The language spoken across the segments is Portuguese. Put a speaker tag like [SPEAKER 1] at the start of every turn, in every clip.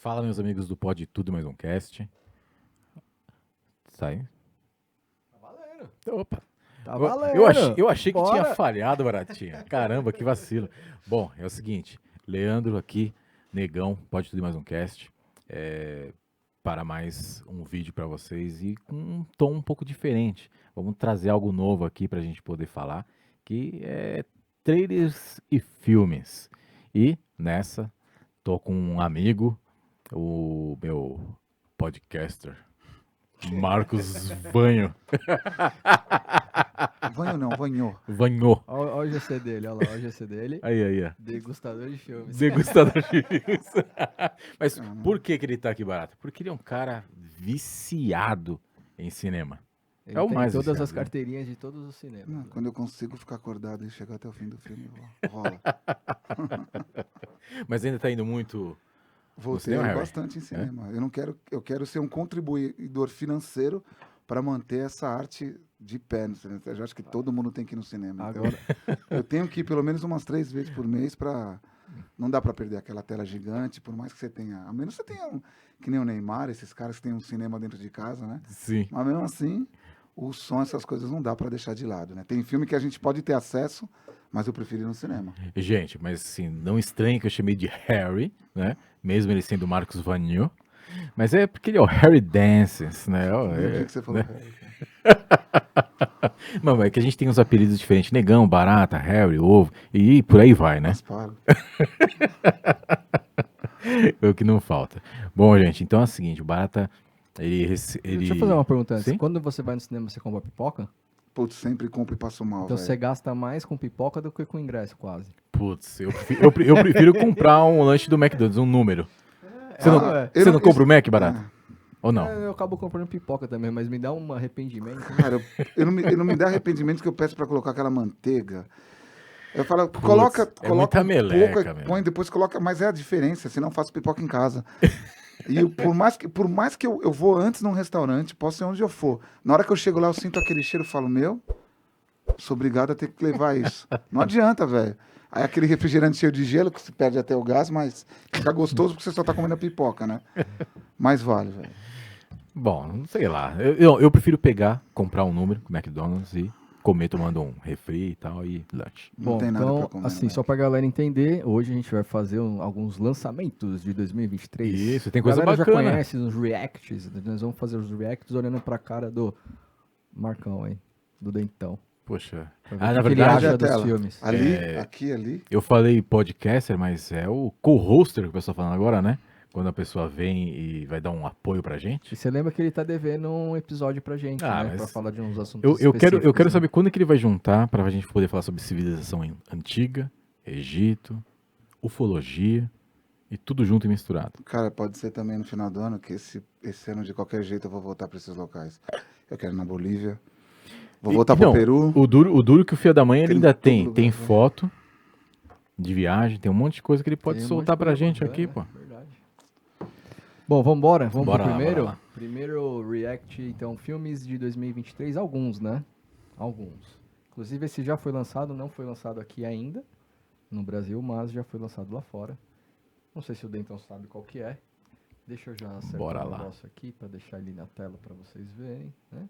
[SPEAKER 1] Fala, meus amigos do Pode Tudo Mais Um Cast. Sai.
[SPEAKER 2] Tá valendo.
[SPEAKER 1] Opa.
[SPEAKER 2] Tá valendo.
[SPEAKER 1] Eu achei que
[SPEAKER 2] Bora.
[SPEAKER 1] tinha falhado, Baratinha. Caramba, que vacilo. Bom, é o seguinte. Leandro aqui, Negão, Pode Tudo Mais Um Cast. Para mais um vídeo para vocês e com um tom um pouco diferente. Vamos trazer algo novo aqui para a gente poder falar, que é trailers e filmes. E nessa, tô com um amigo, o meu podcaster, Marcos Vanho.
[SPEAKER 3] Vanho não, vanhou.
[SPEAKER 1] Vanhou.
[SPEAKER 2] Olha o GC dele, olha lá, olha o GC dele.
[SPEAKER 1] Aí, ó.
[SPEAKER 2] Degustador de filmes.
[SPEAKER 1] Degustador de filmes. Mas por que ele tá aqui barato? Porque ele é um cara viciado em cinema.
[SPEAKER 2] Ele
[SPEAKER 1] É o
[SPEAKER 2] tem
[SPEAKER 1] mais
[SPEAKER 2] todas
[SPEAKER 1] viciado,
[SPEAKER 2] as
[SPEAKER 1] né?
[SPEAKER 2] carteirinhas de todos os cinemas.
[SPEAKER 3] Não, quando eu consigo ficar acordado e chegar até o fim do filme, rola.
[SPEAKER 1] Mas ainda tá indo muito...
[SPEAKER 3] Voltei
[SPEAKER 1] cinema, Harry?
[SPEAKER 3] bastante em cinema. Eu quero ser um contribuidor financeiro para manter essa arte de pé no cinema. Eu acho que todo mundo tem que ir no cinema. Então,
[SPEAKER 2] Agora,
[SPEAKER 3] eu tenho que ir pelo menos umas 3 vezes por mês para... Não dá para perder aquela tela gigante, por mais que você tenha... A menos que você tenha, que nem o Neymar, esses caras que têm um cinema dentro de casa, né?
[SPEAKER 1] Sim.
[SPEAKER 3] Mas mesmo assim, o som, essas coisas não dá para deixar de lado, né? Tem filme que a gente pode ter acesso, mas eu prefiro ir no cinema.
[SPEAKER 1] Gente, mas assim, não estranhe que eu chamei de Harry, né? Mesmo ele sendo Marcos Vanho. Mas é porque ele é o Harry Dances, né?
[SPEAKER 3] O dia que você falou,
[SPEAKER 1] Não, é que a gente tem uns apelidos diferentes. Negão, Barata, Harry, Ovo, e por aí vai, né?
[SPEAKER 3] Gasparo.
[SPEAKER 1] É o que não falta. Bom, gente, então é o seguinte, o Barata, ele...
[SPEAKER 2] deixa eu fazer uma pergunta antes.
[SPEAKER 1] Sim?
[SPEAKER 2] Quando você vai no cinema, você compra pipoca?
[SPEAKER 3] Putz, sempre compro e passo mal,
[SPEAKER 2] Então
[SPEAKER 3] velho.
[SPEAKER 2] você gasta mais com pipoca do que com ingresso, quase.
[SPEAKER 1] Putz, eu prefiro comprar um lanche do McDonald's, um número. Você não,
[SPEAKER 2] é.
[SPEAKER 1] você não compra o Mac, Barata? Ou não?
[SPEAKER 2] Eu acabo comprando pipoca também, mas me dá um arrependimento.
[SPEAKER 3] Cara, eu não me dá arrependimento que eu peço pra colocar aquela manteiga. Eu falo, coloca
[SPEAKER 1] é muita
[SPEAKER 3] um
[SPEAKER 1] meleca,
[SPEAKER 3] pouco,
[SPEAKER 1] meu.
[SPEAKER 3] põe, depois coloca, mas é a diferença, senão eu faço pipoca em casa. E por mais que eu vou antes num restaurante, posso ser onde eu for. Na hora que eu chego lá, eu sinto aquele cheiro e falo, sou obrigado a ter que levar isso. Não adianta, velho. Aí aquele refrigerante cheio de gelo, que se perde até o gás, mas fica gostoso porque você só tá comendo a pipoca, né? Mas vale, velho.
[SPEAKER 1] Bom, não sei lá. Eu prefiro comprar um número com McDonald's e comer tomando um refri e tal e lanche.
[SPEAKER 3] Não
[SPEAKER 2] Bom,
[SPEAKER 3] tem nada pra
[SPEAKER 2] então,
[SPEAKER 3] comer,
[SPEAKER 2] assim,
[SPEAKER 3] né?
[SPEAKER 2] só pra galera entender, hoje a gente vai fazer alguns lançamentos de 2023.
[SPEAKER 1] Isso, tem coisa
[SPEAKER 2] a galera
[SPEAKER 1] bacana.
[SPEAKER 2] já conhece os reacts, nós vamos fazer os reacts olhando pra cara do Marcão aí, do Dentão.
[SPEAKER 1] Poxa.
[SPEAKER 2] Pra ver
[SPEAKER 1] Ah,
[SPEAKER 2] o
[SPEAKER 1] na
[SPEAKER 2] que ele
[SPEAKER 1] verdade,
[SPEAKER 2] acha
[SPEAKER 3] a
[SPEAKER 2] dos
[SPEAKER 3] tela.
[SPEAKER 2] filmes.
[SPEAKER 3] Ali,
[SPEAKER 1] É.
[SPEAKER 3] aqui, ali.
[SPEAKER 1] eu falei podcaster, mas é o co-hoster que o pessoal tá falando agora, né? Quando a pessoa vem e vai dar um apoio pra gente.
[SPEAKER 2] E você lembra que ele tá devendo um episódio pra gente,
[SPEAKER 1] Ah,
[SPEAKER 2] né?
[SPEAKER 1] mas
[SPEAKER 2] Pra falar de uns assuntos
[SPEAKER 1] Eu quero
[SPEAKER 2] específicos, né?
[SPEAKER 1] saber quando que ele vai juntar pra gente poder falar sobre civilização antiga, Egito, ufologia e tudo junto e misturado.
[SPEAKER 3] Cara, pode ser também no final do ano, que esse ano, de qualquer jeito, eu vou voltar para esses locais. Eu quero ir na Bolívia. Vou voltar pro
[SPEAKER 1] não,
[SPEAKER 3] Peru.
[SPEAKER 1] O duro que o Fia da Mãe ele
[SPEAKER 3] Tem
[SPEAKER 1] ainda
[SPEAKER 3] todo
[SPEAKER 1] tem.
[SPEAKER 3] lugar,
[SPEAKER 1] Tem
[SPEAKER 3] né?
[SPEAKER 1] foto de viagem, tem um monte de coisa que ele pode
[SPEAKER 2] Tem um
[SPEAKER 1] soltar
[SPEAKER 2] monte de
[SPEAKER 1] pra
[SPEAKER 2] coisa
[SPEAKER 1] gente
[SPEAKER 2] bacana,
[SPEAKER 1] aqui, pô.
[SPEAKER 2] Verdade. Bom, vambora? Vamos
[SPEAKER 1] Bora
[SPEAKER 2] pro
[SPEAKER 1] lá,
[SPEAKER 2] primeiro?
[SPEAKER 1] bora lá.
[SPEAKER 2] Primeiro react, então, filmes de 2023, alguns, né? Alguns. Inclusive, esse já foi lançado, não foi lançado aqui ainda, no Brasil, mas já foi lançado lá fora. Não sei se o Denton sabe qual que é. Deixa eu já acertar
[SPEAKER 1] Bora
[SPEAKER 2] o
[SPEAKER 1] lá.
[SPEAKER 2] negócio aqui pra deixar ele na tela pra vocês verem, né?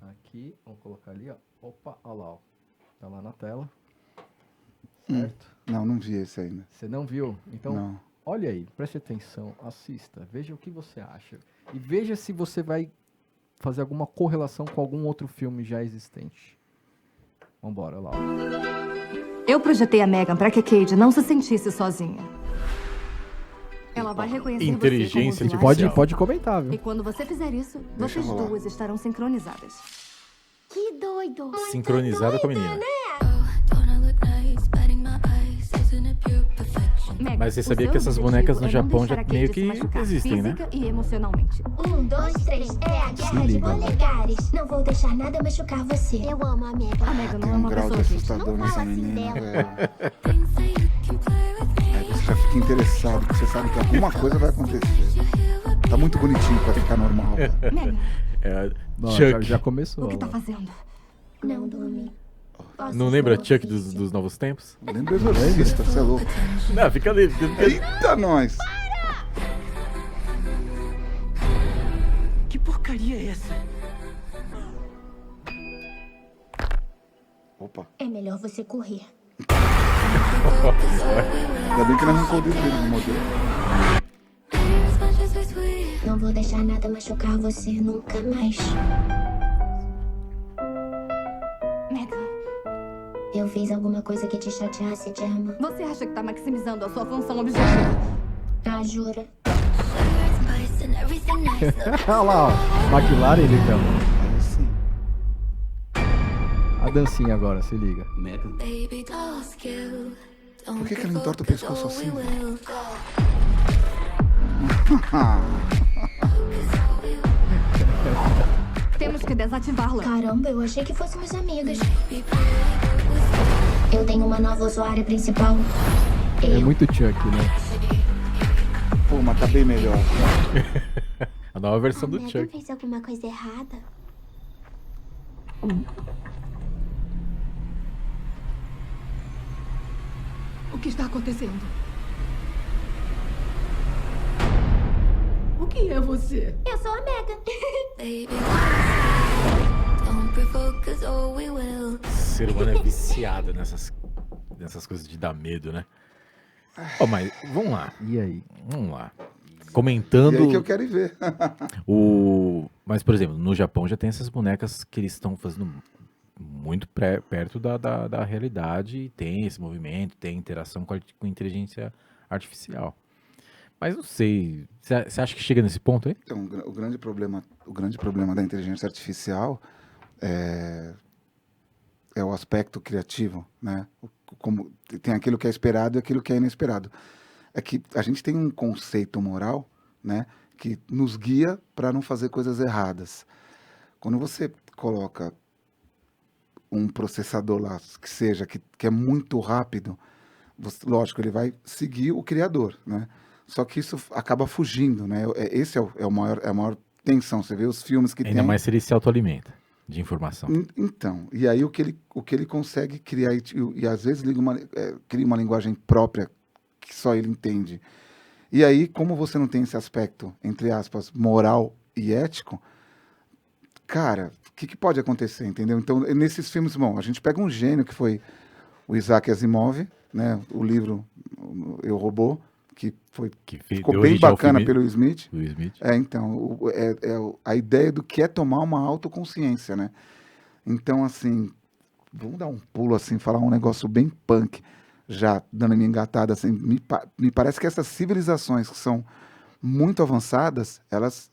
[SPEAKER 2] Aqui, vamos colocar ali, ó. Opa, olha lá, ó. Tá lá na tela. Certo?
[SPEAKER 3] Não vi esse ainda.
[SPEAKER 2] Você não viu? Então,
[SPEAKER 3] Não.
[SPEAKER 2] olha aí, preste atenção, assista, veja o que você acha. E veja se você vai fazer alguma correlação com algum outro filme já existente. Vambora, lá.
[SPEAKER 4] Eu projetei a Megan para que Cade não se sentisse sozinha. Ela vai reconhecer
[SPEAKER 1] Inteligência
[SPEAKER 4] você como
[SPEAKER 1] artificial.
[SPEAKER 4] usuário.
[SPEAKER 2] Pode comentar,
[SPEAKER 4] E
[SPEAKER 2] viu?
[SPEAKER 4] quando você fizer isso,
[SPEAKER 3] Deixa
[SPEAKER 4] vocês
[SPEAKER 3] rolar.
[SPEAKER 4] duas estarão sincronizadas.
[SPEAKER 5] Que doido.
[SPEAKER 1] Sincronizada com a menina.
[SPEAKER 4] Megan,
[SPEAKER 1] Mas você
[SPEAKER 4] o
[SPEAKER 1] sabia
[SPEAKER 4] seu
[SPEAKER 1] que essas
[SPEAKER 4] objetivo
[SPEAKER 1] bonecas no
[SPEAKER 4] é não
[SPEAKER 1] Japão
[SPEAKER 4] deixar
[SPEAKER 1] já
[SPEAKER 4] a Cade
[SPEAKER 1] meio
[SPEAKER 4] se
[SPEAKER 1] que
[SPEAKER 4] machucar
[SPEAKER 1] existem, né?
[SPEAKER 4] física e emocionalmente.
[SPEAKER 5] 1, 2, 3, é a guerra de
[SPEAKER 2] liga,
[SPEAKER 5] polegares. Não vou deixar nada machucar você. Eu amo a
[SPEAKER 4] A
[SPEAKER 5] Megan.
[SPEAKER 4] Megan
[SPEAKER 3] Tem
[SPEAKER 4] não é
[SPEAKER 3] um
[SPEAKER 4] uma
[SPEAKER 3] grau de
[SPEAKER 4] pessoa triste.
[SPEAKER 3] assustador
[SPEAKER 5] Não
[SPEAKER 3] nessa
[SPEAKER 5] fala assim
[SPEAKER 3] menina,
[SPEAKER 5] dela.
[SPEAKER 3] velho. Aí você já fica interessado, porque você sabe que alguma coisa vai acontecer. Tá muito bonitinho pra ficar normal, velho.
[SPEAKER 4] Megan,
[SPEAKER 1] É,
[SPEAKER 2] Não,
[SPEAKER 1] Chuck.
[SPEAKER 2] já começou.
[SPEAKER 4] o que tá
[SPEAKER 2] ó.
[SPEAKER 4] fazendo?
[SPEAKER 5] Não dormi. Posso
[SPEAKER 1] Não
[SPEAKER 5] ser
[SPEAKER 1] lembra
[SPEAKER 5] um
[SPEAKER 1] Chuck
[SPEAKER 5] ofício.
[SPEAKER 1] dos Novos Tempos?
[SPEAKER 3] Lembra o Exorcista, você é louco.
[SPEAKER 1] Não, fica livre.
[SPEAKER 3] Eita, nós!
[SPEAKER 6] porcaria é essa?
[SPEAKER 3] Opa.
[SPEAKER 5] É melhor você correr.
[SPEAKER 3] Ainda bem que ele arrancou o dedo dele no modelo.
[SPEAKER 5] Não vou deixar nada machucar você nunca mais.
[SPEAKER 4] Megan,
[SPEAKER 5] Eu fiz alguma coisa que te chateasse, Gemma?
[SPEAKER 4] você acha que tá maximizando a sua função objetiva?
[SPEAKER 5] Ah, jura?
[SPEAKER 2] Olha lá, ó. McLaren ele chama.
[SPEAKER 3] É assim.
[SPEAKER 2] A dancinha agora, se liga.
[SPEAKER 6] Megan.
[SPEAKER 3] Por que ela entorta o pescoço assim?
[SPEAKER 4] Temos que desativá-la.
[SPEAKER 5] Caramba, eu achei que fôssemos amigas. Eu tenho uma nova usuária principal.
[SPEAKER 2] É muito Chuck, né?
[SPEAKER 3] Pô, mas tá bem melhor.
[SPEAKER 1] A nova versão do
[SPEAKER 5] Megan
[SPEAKER 1] Chuck.
[SPEAKER 5] fez alguma coisa errada?
[SPEAKER 6] O que está acontecendo? O que é você?
[SPEAKER 5] Eu sou a Megan.
[SPEAKER 1] O ser humano é viciado nessas coisas de dar medo, né? Ó, mas vamos lá,
[SPEAKER 2] E aí?
[SPEAKER 1] vamos lá.
[SPEAKER 3] E
[SPEAKER 1] Comentando
[SPEAKER 3] aí que eu quero ir ver.
[SPEAKER 1] Mas, por exemplo, no Japão já tem essas bonecas que eles estão fazendo muito perto da realidade e tem esse movimento, tem interação com inteligência artificial. Mas não sei, você acha que chega nesse ponto aí?
[SPEAKER 3] Então, o grande problema da inteligência artificial é o aspecto criativo, né? Como tem aquilo que é esperado e aquilo que é inesperado. É que a gente tem um conceito moral, né, que nos guia para não fazer coisas erradas. Quando você coloca um processador lá, que é muito rápido, lógico, ele vai seguir o criador, né? Só que isso acaba fugindo, né? Esse é a maior tensão. Você vê os filmes que
[SPEAKER 1] Ainda
[SPEAKER 3] tem...
[SPEAKER 1] mais se ele se autoalimenta de informação.
[SPEAKER 3] Então, e aí o que ele consegue criar, e às vezes cria uma linguagem própria que só ele entende. E aí, como você não tem esse aspecto, entre aspas, moral e ético, cara, o que pode acontecer, entendeu? Então, nesses filmes, bom, a gente pega um gênio que foi o Isaac Asimov, né? O livro Eu, Robô, que ficou
[SPEAKER 1] deu
[SPEAKER 3] bem
[SPEAKER 1] origem ao
[SPEAKER 3] bacana
[SPEAKER 1] filme
[SPEAKER 3] pelo Smith.
[SPEAKER 1] do Smith.
[SPEAKER 3] Então, a ideia do que é tomar uma autoconsciência, né? Então, assim, vamos dar um pulo, assim, falar um negócio bem punk, já dando minha engatada, assim, me parece que essas civilizações que são muito avançadas, elas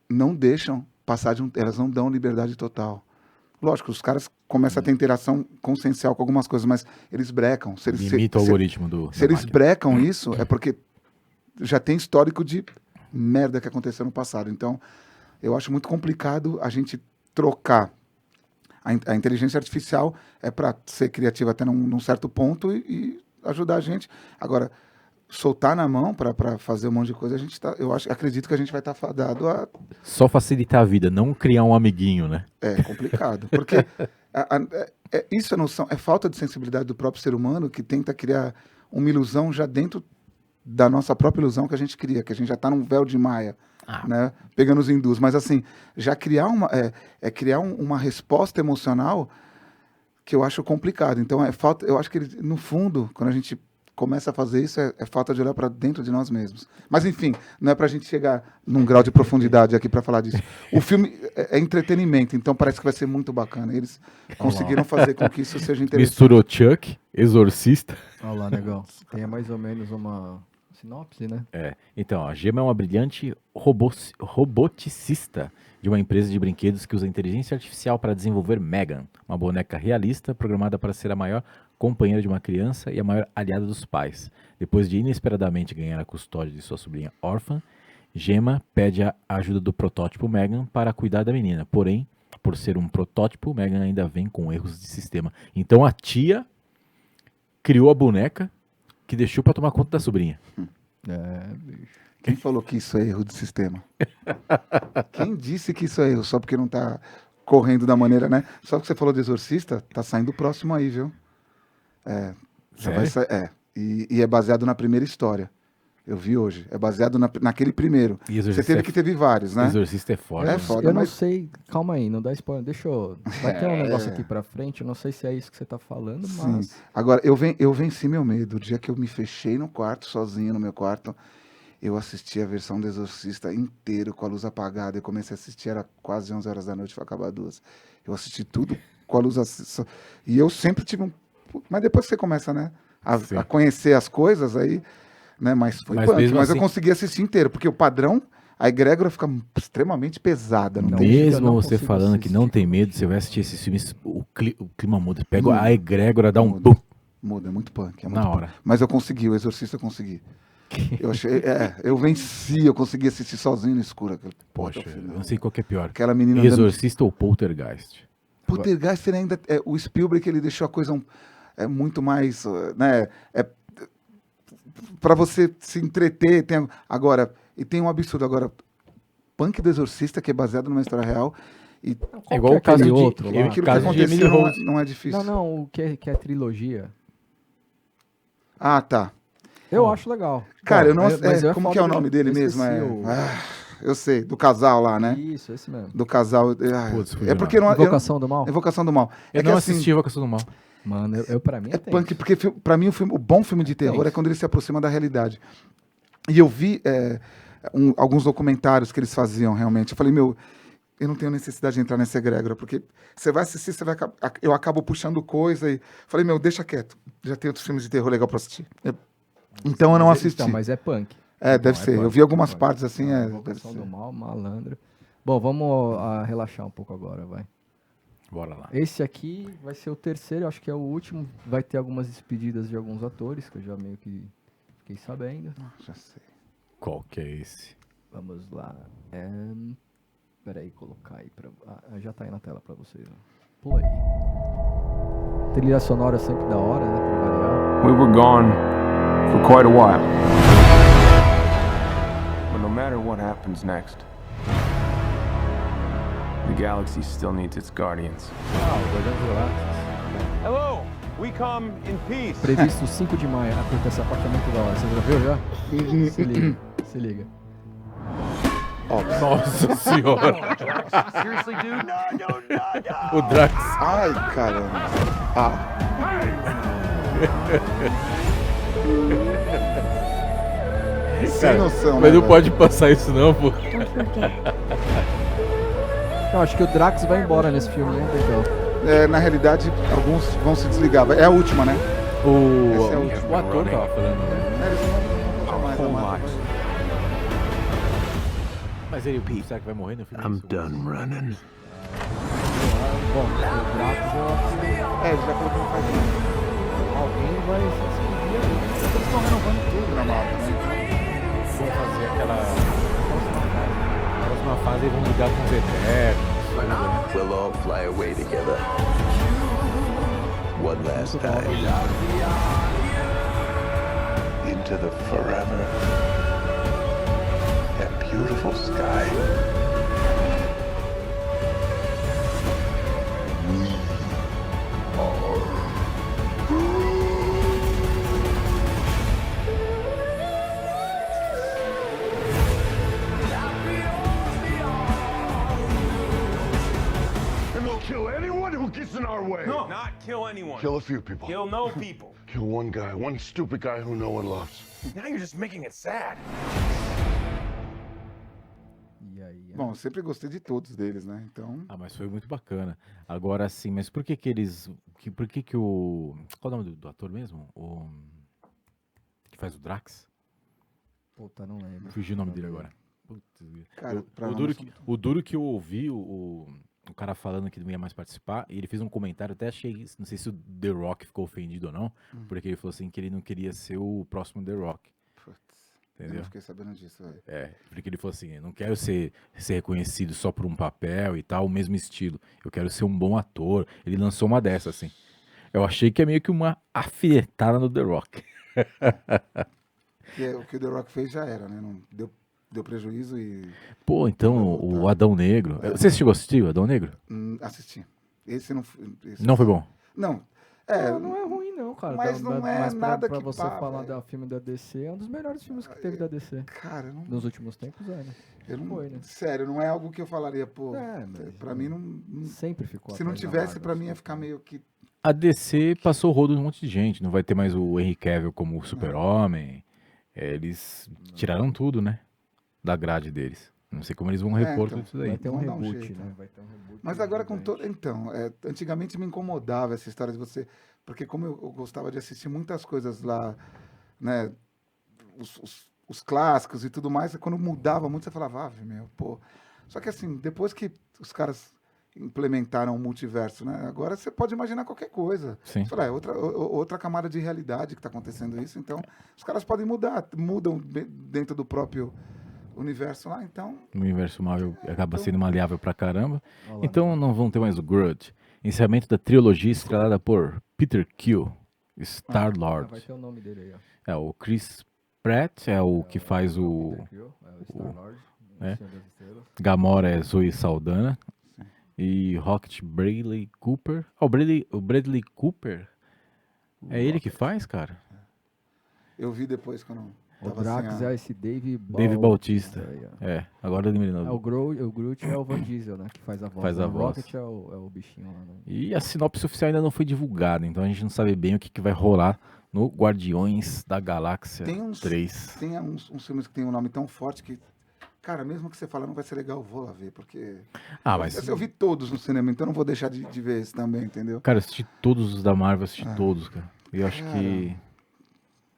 [SPEAKER 3] não deixam passar elas não dão liberdade total. Lógico, os caras começam a ter interação consciencial com algumas coisas, mas eles brecam.
[SPEAKER 1] Imita o algoritmo
[SPEAKER 3] Se
[SPEAKER 1] da
[SPEAKER 3] eles
[SPEAKER 1] máquina.
[SPEAKER 3] brecam isso, é porque já tem histórico de merda que aconteceu no passado. Então, eu acho muito complicado a gente trocar. A inteligência artificial é para ser criativa até num certo ponto e ajudar a gente. Agora, soltar na mão para fazer um monte de coisa, acredito que a gente vai estar fadado a...
[SPEAKER 1] Só facilitar a vida, não criar um amiguinho, né?
[SPEAKER 3] É complicado, porque isso é noção, é falta de sensibilidade do próprio ser humano que tenta criar uma ilusão já dentro da nossa própria ilusão que a gente cria, que a gente já está num véu de Maia, né, pegando os hindus. Mas assim, já criar uma resposta emocional que eu acho complicado. Então eu acho que no fundo, quando a gente começa a fazer isso, é falta de olhar para dentro de nós mesmos. Mas enfim, não é para a gente chegar num grau de profundidade aqui para falar disso. O filme é entretenimento, então parece que vai ser muito bacana. Eles conseguiram fazer com que isso seja interessante.
[SPEAKER 1] Misturou Chuck, Exorcista.
[SPEAKER 2] Olha lá, negão. Tem mais ou menos uma sinopse, né?
[SPEAKER 1] Então, a Gemma é uma brilhante roboticista de uma empresa de brinquedos que usa inteligência artificial para desenvolver Megan, uma boneca realista programada para ser a maior companheira de uma criança e a maior aliada dos pais. Depois de inesperadamente ganhar a custódia de sua sobrinha órfã, Gemma pede a ajuda do protótipo Megan para cuidar da menina. Porém, por ser um protótipo, Megan ainda vem com erros de sistema. Então a tia criou a boneca que deixou para tomar conta da sobrinha.
[SPEAKER 2] Bicho.
[SPEAKER 3] Quem falou que isso é erro de sistema? Quem disse que isso é erro? Só porque não tá correndo da maneira, né? Só que você falou de Exorcista, tá saindo o próximo aí, viu? Já vai sair. E é baseado na primeira história. Eu vi hoje. É baseado naquele primeiro.
[SPEAKER 1] E
[SPEAKER 3] Você
[SPEAKER 1] Exorcista
[SPEAKER 3] teve que teve vários, né?
[SPEAKER 1] Exorcista é forte.
[SPEAKER 3] É
[SPEAKER 1] né?
[SPEAKER 3] foda,
[SPEAKER 2] Eu não
[SPEAKER 3] mas-
[SPEAKER 2] sei, calma aí, não dá spoiler. Deixa eu. Vai ter um negócio aqui pra frente, eu não sei se é isso que você tá falando,
[SPEAKER 3] Sim.
[SPEAKER 2] mas.
[SPEAKER 3] Agora, eu venci meu medo. O dia que eu me fechei no quarto, sozinho no meu quarto, eu assisti a versão do Exorcista inteiro com a luz apagada. Eu comecei a assistir, era quase 11 horas da noite, foi acabar 2. Eu assisti tudo com a luz e eu sempre tive um... Mas depois que você começa, né,
[SPEAKER 1] Sim.
[SPEAKER 3] a conhecer as coisas, aí... Né, mas foi
[SPEAKER 1] Mas
[SPEAKER 3] punk,
[SPEAKER 1] mesmo
[SPEAKER 3] mas eu
[SPEAKER 1] assim-
[SPEAKER 3] consegui assistir inteiro, porque o padrão, a egrégora fica extremamente pesada. Não tem
[SPEAKER 2] eu
[SPEAKER 1] Mesmo
[SPEAKER 2] não
[SPEAKER 1] você
[SPEAKER 2] consigo
[SPEAKER 1] falando que não
[SPEAKER 2] assistir.
[SPEAKER 1] tem medo, você vai assistir esses filmes, o clima muda. Pega
[SPEAKER 3] Muda.
[SPEAKER 1] a egrégora, dá um
[SPEAKER 3] Muda.
[SPEAKER 1] pum.
[SPEAKER 3] Muda, é muito punk. É
[SPEAKER 1] Na
[SPEAKER 3] muito
[SPEAKER 1] hora.
[SPEAKER 3] punk. Mas eu consegui, o Exorcista eu consegui. Eu achei, eu venci, eu consegui assistir sozinho no escuro.
[SPEAKER 1] Poxa,
[SPEAKER 3] Até o
[SPEAKER 1] eu
[SPEAKER 3] final.
[SPEAKER 1] não sei qual que é pior.
[SPEAKER 3] Aquela menina andando...
[SPEAKER 1] Exorcista ou Poltergeist?
[SPEAKER 3] Poltergeist ele ainda... o Spielberg, ele deixou a coisa muito mais... Né, pra você se entreter. Agora, e tem um absurdo. Agora, Punk do Exorcista, que é baseado numa história real... E
[SPEAKER 2] Qual
[SPEAKER 1] É igual
[SPEAKER 2] que
[SPEAKER 1] o caso
[SPEAKER 2] aquele
[SPEAKER 1] de-
[SPEAKER 2] outro lá?
[SPEAKER 1] eu-
[SPEAKER 3] aquilo que
[SPEAKER 1] caso de
[SPEAKER 3] aconteceu
[SPEAKER 1] Emily
[SPEAKER 3] não,
[SPEAKER 1] Rose.
[SPEAKER 3] não é difícil.
[SPEAKER 2] Não, o que é trilogia.
[SPEAKER 3] Ah, tá.
[SPEAKER 2] Eu acho legal.
[SPEAKER 3] Cara,
[SPEAKER 2] Bom,
[SPEAKER 3] eu não...
[SPEAKER 2] mas eu
[SPEAKER 3] como
[SPEAKER 2] foda
[SPEAKER 3] que é o
[SPEAKER 2] de-
[SPEAKER 3] nome dele
[SPEAKER 2] eu
[SPEAKER 3] mesmo?
[SPEAKER 2] esqueci o-
[SPEAKER 3] Eu sei, do casal lá, né?
[SPEAKER 2] Isso, esse mesmo.
[SPEAKER 3] Do casal.
[SPEAKER 1] Putz, fugiu
[SPEAKER 3] É porque não.
[SPEAKER 2] Invocação do Mal?
[SPEAKER 3] Invocação do Mal.
[SPEAKER 1] Eu
[SPEAKER 3] É que
[SPEAKER 1] não
[SPEAKER 3] assim,
[SPEAKER 1] assisti Invocação do Mal.
[SPEAKER 2] Mano, eu pra mim
[SPEAKER 3] é
[SPEAKER 2] tenso.
[SPEAKER 3] punk, porque pra mim o bom filme de terror
[SPEAKER 2] tenso.
[SPEAKER 3] é quando ele se aproxima da realidade. E eu vi alguns documentários que eles faziam realmente. Eu falei, eu não tenho necessidade de entrar nessa egrégora, porque você vai assistir, eu acabo puxando coisa e falei, deixa quieto. Já tem outros filmes de terror legal pra assistir. Então eu não assisti.
[SPEAKER 2] Então, mas é punk.
[SPEAKER 3] Deve
[SPEAKER 2] Não,
[SPEAKER 3] ser.
[SPEAKER 2] punk,
[SPEAKER 3] Eu vi algumas
[SPEAKER 2] punk.
[SPEAKER 3] partes assim. Deve
[SPEAKER 2] Invocação
[SPEAKER 3] ser.
[SPEAKER 2] do Mal, malandro. Bom, vamos relaxar um pouco agora, vai.
[SPEAKER 1] Bora lá.
[SPEAKER 2] Esse aqui vai ser o terceiro, eu acho que é o último. Vai ter algumas despedidas de alguns atores, que eu já meio que fiquei sabendo.
[SPEAKER 3] Já sei.
[SPEAKER 1] Qual que é esse?
[SPEAKER 2] Vamos lá. Peraí, colocar aí pra... já tá aí na tela pra vocês. Ó. Pula aí. Trilha sonora sempre da hora, né? Pra variar.
[SPEAKER 7] We were gone for quite a while. But no matter what happens next, the galaxy still needs its guardians.
[SPEAKER 8] Hello, we come in peace.
[SPEAKER 2] Previsto 5 de maio. Puta, essa parte é muito da hora. Você já viu já? Se liga, se liga.
[SPEAKER 1] Nossa senhora.
[SPEAKER 8] Seriously, dude? No.
[SPEAKER 1] O Drax.
[SPEAKER 3] Ai, caramba. Sem noção,
[SPEAKER 1] Mas
[SPEAKER 3] né,
[SPEAKER 1] não
[SPEAKER 3] velho?
[SPEAKER 1] pode passar isso não, pô.
[SPEAKER 2] Eu acho que o Drax vai embora nesse filme, né, Pedro?
[SPEAKER 3] Na realidade, alguns vão se desligar. É a última, né? Esse é o último.
[SPEAKER 1] O ator tava falando, né?
[SPEAKER 3] Eles não vão mais
[SPEAKER 7] Whole
[SPEAKER 3] amar.
[SPEAKER 7] lives.
[SPEAKER 1] Mas ele, será que vai morrer no filme?
[SPEAKER 7] running.
[SPEAKER 2] Bom, o Drax já...
[SPEAKER 3] Ele já falou que não faz mais.
[SPEAKER 2] Alguém vai se despedir ali.
[SPEAKER 3] Eles estão renovando tudo na Marvel, né?
[SPEAKER 1] Vão fazer aquela próxima fase e vão ligar com os Eternos.
[SPEAKER 9] We'll all fly away together. One last time. Into the forever. That beautiful sky.
[SPEAKER 8] And we'll kill anyone who gets in our way.
[SPEAKER 7] No, not kill anyone.
[SPEAKER 8] Kill a few people.
[SPEAKER 7] Kill no people.
[SPEAKER 8] Kill one guy, one stupid guy who no one loves.
[SPEAKER 7] Now you're just making it sad.
[SPEAKER 2] E aí?
[SPEAKER 3] Bom, eu sempre gostei de todos deles, né? Então,
[SPEAKER 1] Ah, mas foi muito bacana. Agora sim, mas por que eles... por que o... Qual é o nome do ator mesmo? O... Que faz o Drax?
[SPEAKER 2] Puta, não lembro.
[SPEAKER 1] Fugiu o nome dele agora. Putz,
[SPEAKER 3] Cara, pra
[SPEAKER 1] o,
[SPEAKER 3] lá
[SPEAKER 1] duro
[SPEAKER 3] nós
[SPEAKER 1] que,
[SPEAKER 3] somos-
[SPEAKER 1] o duro que eu ouvi o cara falando que não ia mais participar, e ele fez um comentário, até achei, não sei se o The Rock ficou ofendido ou não, porque ele falou assim que ele não queria ser o próximo The Rock.
[SPEAKER 3] putz, eu
[SPEAKER 1] Entendeu?
[SPEAKER 3] não fiquei sabendo disso, velho.
[SPEAKER 1] É, porque ele falou assim, eu não quero ser reconhecido só por um papel e tal, o mesmo estilo. Eu quero ser um bom ator. Ele lançou uma dessa, assim. Eu achei que é meio que uma afinetada no The Rock.
[SPEAKER 3] O que o The Rock fez já era, né? Não deu prejuízo e
[SPEAKER 1] Pô, então, o Adão Negro... Você chegou a assistir o Adão Negro?
[SPEAKER 3] assisti. Esse não... Esse
[SPEAKER 1] Não foi bom?
[SPEAKER 3] Não.
[SPEAKER 2] Não é ruim, não, cara.
[SPEAKER 3] Mas não é
[SPEAKER 2] mas
[SPEAKER 3] nada
[SPEAKER 2] pra
[SPEAKER 3] que
[SPEAKER 2] você
[SPEAKER 3] pá,
[SPEAKER 2] falar
[SPEAKER 3] velho.
[SPEAKER 2] do filme da DC, é um dos melhores filmes que teve da DC.
[SPEAKER 3] Cara,
[SPEAKER 2] Nos últimos tempos, né?
[SPEAKER 3] eu não,
[SPEAKER 2] Foi, né?
[SPEAKER 3] sério, não é algo que eu falaria, pô.
[SPEAKER 2] Mas
[SPEAKER 3] Pra mim não.
[SPEAKER 2] sempre ficou.
[SPEAKER 3] Se não
[SPEAKER 2] atrás da
[SPEAKER 3] tivesse,
[SPEAKER 2] Marvel,
[SPEAKER 3] pra mim ia
[SPEAKER 2] sempre.
[SPEAKER 3] ficar meio que.
[SPEAKER 1] A DC passou o rodo de um monte de gente. Não vai ter mais o Henry Cavill como o Super-Homem. Eles tiraram tudo, né? Da grade deles. Não sei como eles vão repor
[SPEAKER 3] então,
[SPEAKER 1] tudo isso daí.
[SPEAKER 2] Vai ter um
[SPEAKER 3] Vamos dar um
[SPEAKER 2] reboot,
[SPEAKER 3] jeito.
[SPEAKER 2] né? Vai ter um reboot.
[SPEAKER 3] Mas agora com
[SPEAKER 2] gigante.
[SPEAKER 3] todo. Então, antigamente me incomodava essa história de você. Porque como eu gostava de assistir muitas coisas lá, né? Os clássicos e tudo mais, quando mudava muito, você falava, meu, pô. Só que assim, depois que os caras implementaram o multiverso, né? Agora você pode imaginar qualquer coisa.
[SPEAKER 1] Sim.
[SPEAKER 3] Você fala, é outra camada de realidade que está acontecendo isso. Então, os caras podem mudam dentro do próprio universo lá, então.
[SPEAKER 1] O universo Marvel acaba sendo maleável pra caramba.
[SPEAKER 2] Olha lá.
[SPEAKER 1] Então não vão ter mais o Groot. Encerramento da trilogia estrelada por Peter Quill,
[SPEAKER 2] Vai
[SPEAKER 1] Star-Lord.
[SPEAKER 2] ter o nome dele aí, ó.
[SPEAKER 1] O Chris Pratt é o que faz o...
[SPEAKER 2] Peter Quill, o Star-Lord,
[SPEAKER 1] é.
[SPEAKER 2] Senhor das Estrelas.
[SPEAKER 1] Gamora é Zoe Saldana. E Rocket Bradley Cooper. O Bradley Cooper? É ele que faz, cara?
[SPEAKER 3] Eu vi depois quando
[SPEAKER 2] O
[SPEAKER 3] tava
[SPEAKER 2] Drax
[SPEAKER 3] sem a...
[SPEAKER 2] é esse Dave
[SPEAKER 1] Bautista.
[SPEAKER 2] Aí, ó.
[SPEAKER 1] Agora eu lembrei.
[SPEAKER 2] O Groot é o Van Diesel, né? Que faz a voz.
[SPEAKER 1] Faz
[SPEAKER 2] né?
[SPEAKER 1] a
[SPEAKER 2] o
[SPEAKER 1] voz.
[SPEAKER 2] Rocket é o bichinho lá. Né?
[SPEAKER 1] E a sinopse oficial ainda não foi divulgada, então a gente não sabe bem o que vai rolar no Guardiões da Galáxia
[SPEAKER 3] Tem uns
[SPEAKER 1] 3.
[SPEAKER 3] Tem uns filmes que tem um nome tão forte que, cara, mesmo que você fala não vai ser legal, eu vou lá ver, porque
[SPEAKER 1] Ah, mas...
[SPEAKER 3] eu vi todos no cinema, então eu não vou deixar de ver esse também, entendeu?
[SPEAKER 1] Cara, eu assisti todos os da Marvel, assisti todos, cara. E eu acho que...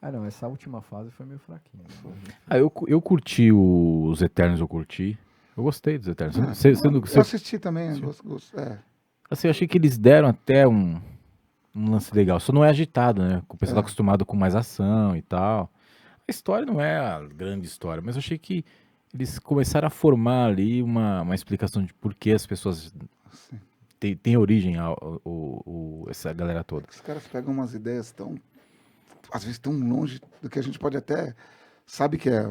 [SPEAKER 2] Ah, não, essa última fase foi meio fraquinha. Né?
[SPEAKER 1] Eu curti os Eternos, eu curti. Eu gostei dos Eternos.
[SPEAKER 3] Eu assisti também,
[SPEAKER 1] Assim, eu achei que eles deram até um lance legal. Só não é agitado, né? O pessoal tá acostumado com mais ação e tal. A história não é a grande história, mas eu achei que eles começaram a formar ali uma explicação de por que as pessoas têm origem essa galera toda.
[SPEAKER 3] Os caras pegam umas ideias às vezes tão longe do que a gente pode até... Sabe que é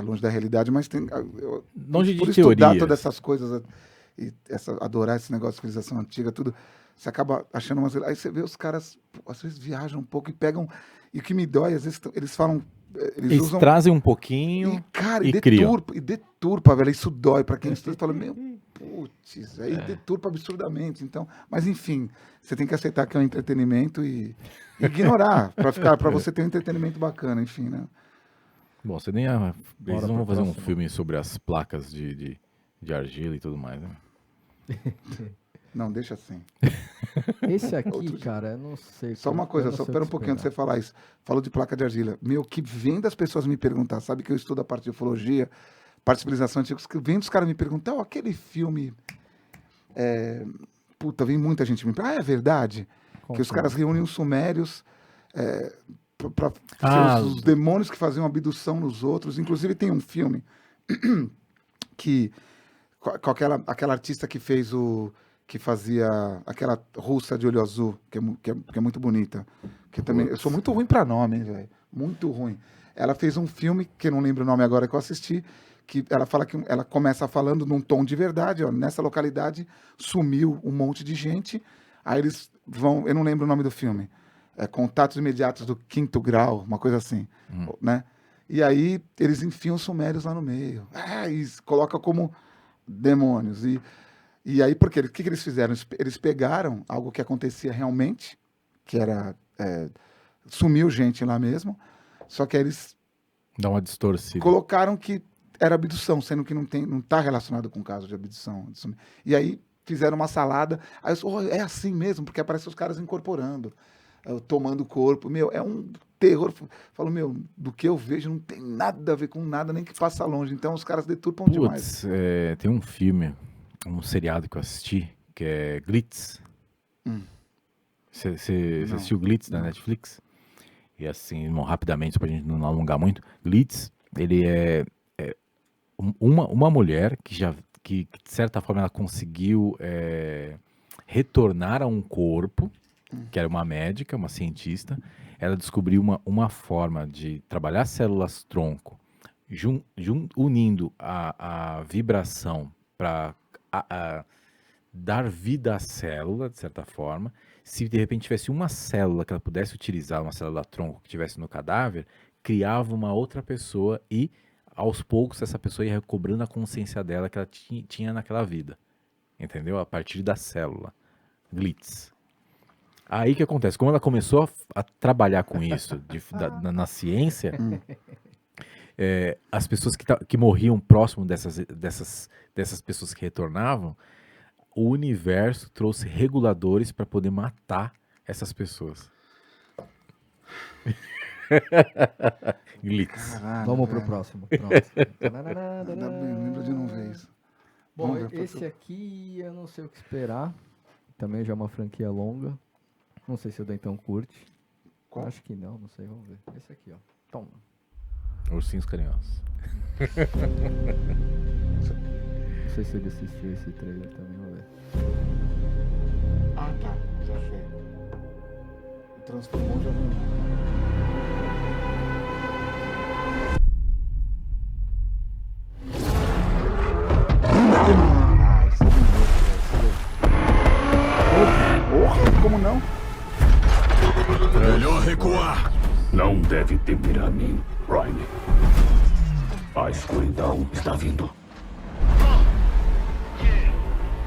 [SPEAKER 3] longe da realidade, mas tem...
[SPEAKER 1] Longe
[SPEAKER 3] por
[SPEAKER 1] de
[SPEAKER 3] estudar
[SPEAKER 1] teorias.
[SPEAKER 3] todas essas coisas e adorar esse negócio de civilização antiga, tudo, você acaba achando umas... Aí você vê os caras, às vezes viajam um pouco e pegam... E o que me dói, às vezes eles falam...
[SPEAKER 1] Eles
[SPEAKER 3] usam...
[SPEAKER 1] trazem um pouquinho
[SPEAKER 3] E, cara,
[SPEAKER 1] e criam.
[SPEAKER 3] deturpa, velho. Isso dói pra quem estuda. Fala, meu, putz, aí deturpa absurdamente. Então, mas enfim, você tem que aceitar que é um entretenimento e ignorar pra você ter um entretenimento bacana, enfim, né?
[SPEAKER 1] Bom, você nem eles
[SPEAKER 2] Bora
[SPEAKER 1] não vão
[SPEAKER 2] pro
[SPEAKER 1] fazer um
[SPEAKER 2] próximo.
[SPEAKER 1] filme sobre as placas de argila e tudo mais, né?
[SPEAKER 3] Não, deixa assim.
[SPEAKER 2] Esse aqui,
[SPEAKER 3] Outro dia.
[SPEAKER 2] cara, eu não sei.
[SPEAKER 3] Só uma coisa, só pera um pouquinho antes de você falar isso. Falou de placa de argila. Meu, que vem das pessoas me perguntar, sabe que eu estudo a parte de ufologia, parte de civilização antiga, que vem dos caras me perguntar, aquele filme... Puta, vem muita gente me perguntar, é verdade? Que os caras reúnem os sumérios para os demônios que faziam abdução nos outros. Inclusive tem um filme que com aquela artista que fez que fazia aquela russa de olho azul, que é muito bonita. Que também, eu sou muito ruim para nome, hein, velho. Muito ruim. Ela fez um filme, que eu não lembro o nome agora, que eu assisti, que ela fala que ela começa falando num tom de verdade, ó, nessa localidade sumiu um monte de gente, aí eles vão, eu não lembro o nome do filme, Contatos Imediatos do Quinto Grau, uma coisa assim, né? E aí eles enfiam os sumérios lá no meio, e colocam como demônios, e aí, porque o que eles fizeram? Eles pegaram algo que acontecia realmente, que era, sumiu gente lá mesmo, só que aí eles
[SPEAKER 1] Dá uma distorcida.
[SPEAKER 3] colocaram que era abdução, sendo que não está relacionado com o caso de abdução. E aí fizeram uma salada. Aí eu é assim mesmo, porque aparece os caras incorporando, tomando o corpo. Meu, é um terror. Falo, meu, do que eu vejo não tem nada a ver com nada, nem que passa longe. Então os caras deturpam demais.
[SPEAKER 1] Tem um filme, um seriado que eu assisti, que é Glitz. Você assistiu Glitz na Netflix? E assim, rapidamente, pra gente não alongar muito, Glitz, ele é uma mulher que de certa forma ela conseguiu retornar a um corpo, que era uma médica, uma cientista. Ela descobriu uma forma de trabalhar células tronco, unindo a vibração para dar vida à célula, de certa forma, se de repente tivesse uma célula que ela pudesse utilizar, uma célula tronco que tivesse no cadáver, criava uma outra pessoa e, aos poucos, essa pessoa ia recobrando a consciência dela que ela tinha naquela vida. Entendeu? A partir da célula. Glitz. Aí o que acontece? Como ela começou a trabalhar com isso na ciência, as pessoas que morriam próximo dessas pessoas que retornavam, o universo trouxe reguladores para poder matar essas pessoas. Glitz.
[SPEAKER 3] Caralho,
[SPEAKER 2] Vamos pro
[SPEAKER 3] velho.
[SPEAKER 2] próximo.
[SPEAKER 3] Ainda bem, lembro de não ver isso.
[SPEAKER 2] Bom,
[SPEAKER 3] Vamos ver,
[SPEAKER 2] esse aqui eu não sei o que esperar. Também já é uma franquia longa. Não sei se o Dentão curte.
[SPEAKER 3] Qual?
[SPEAKER 2] Acho que não sei, vamos ver. Esse aqui, ó. Toma.
[SPEAKER 1] Ursinhos carinhosos.
[SPEAKER 2] Não sei se ele assistiu esse trailer também, vamos ver.
[SPEAKER 3] Ah, tá. Já sei. O Transformou já vi. Ah, isso é bonito, velho. Porra, como não?
[SPEAKER 8] Melhor recuar. Não deve temer a mim, Riley. A escuridão está vindo.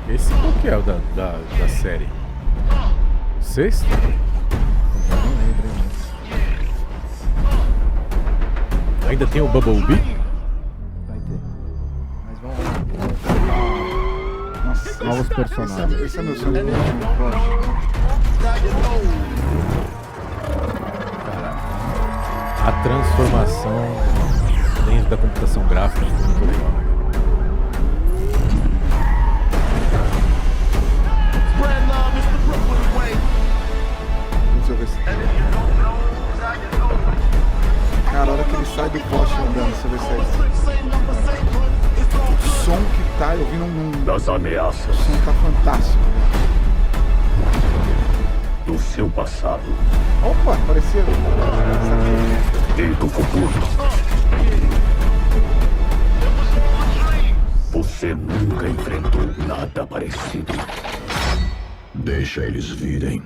[SPEAKER 1] Esse qual que é o da série? Sexto?
[SPEAKER 2] Eu não lembro, hein, mas
[SPEAKER 1] Ainda tem o Bumblebee?
[SPEAKER 2] vai ter. Mas vamos lá.
[SPEAKER 3] Nossa,
[SPEAKER 2] Novos personagens.
[SPEAKER 3] Esse é meu sonho.
[SPEAKER 1] A transformação dentro da computação gráfica é muito legal, né?
[SPEAKER 3] Deixa eu ver se... Cara, a hora que ele sai do poste andando, deixa eu ver se é isso. O som que tá, eu vi num...
[SPEAKER 8] Das
[SPEAKER 3] O
[SPEAKER 8] ameaças
[SPEAKER 3] som tá fantástico.
[SPEAKER 8] do seu passado
[SPEAKER 3] Opa, apareceu.
[SPEAKER 8] e do futuro. Você nunca enfrentou nada parecido. Deixa eles virem.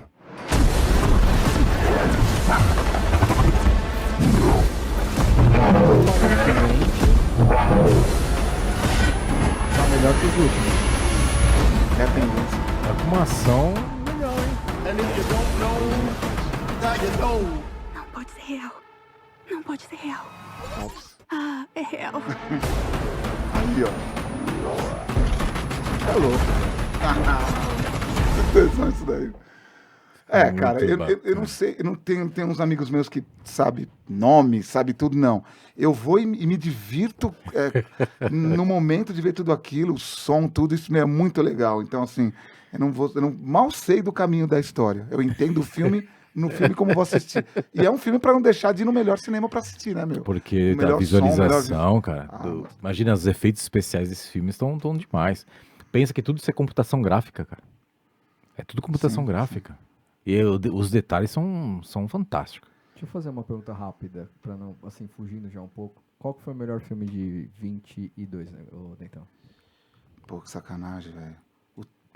[SPEAKER 2] Tá melhor que os últimos.
[SPEAKER 3] É a tendência.
[SPEAKER 1] Tá com uma ação legal, hein?
[SPEAKER 6] Não pode ser real. Não pode ser real.
[SPEAKER 3] Ops.
[SPEAKER 6] Ah, é real.
[SPEAKER 3] Aí, ó. Tá louco. Atenção isso daí. É,
[SPEAKER 1] Muito
[SPEAKER 3] cara, eu
[SPEAKER 1] bacana.
[SPEAKER 3] não sei, eu não tenho uns amigos meus que sabe nome, sabe tudo, não. Eu vou e me divirto no momento de ver tudo aquilo, o som, tudo, isso é muito legal. Então, assim, eu não mal sei do caminho da história. Eu entendo o filme no filme como vou assistir. E é um filme pra não deixar de ir no melhor cinema pra assistir, né, meu?
[SPEAKER 1] Porque
[SPEAKER 3] O
[SPEAKER 1] da
[SPEAKER 3] melhor
[SPEAKER 1] visualização,
[SPEAKER 3] som,
[SPEAKER 1] cara.
[SPEAKER 3] Ah, mas-
[SPEAKER 1] Imagina, os efeitos especiais desse filme estão demais. Pensa que tudo isso é computação gráfica, cara. É tudo computação
[SPEAKER 3] Sim,
[SPEAKER 1] gráfica. E os detalhes são fantásticos.
[SPEAKER 2] Deixa eu fazer uma pergunta rápida, pra não, assim, fugindo já um pouco. Qual que foi o melhor filme de 22, né, ô Dentão?
[SPEAKER 3] Pô, que sacanagem, velho.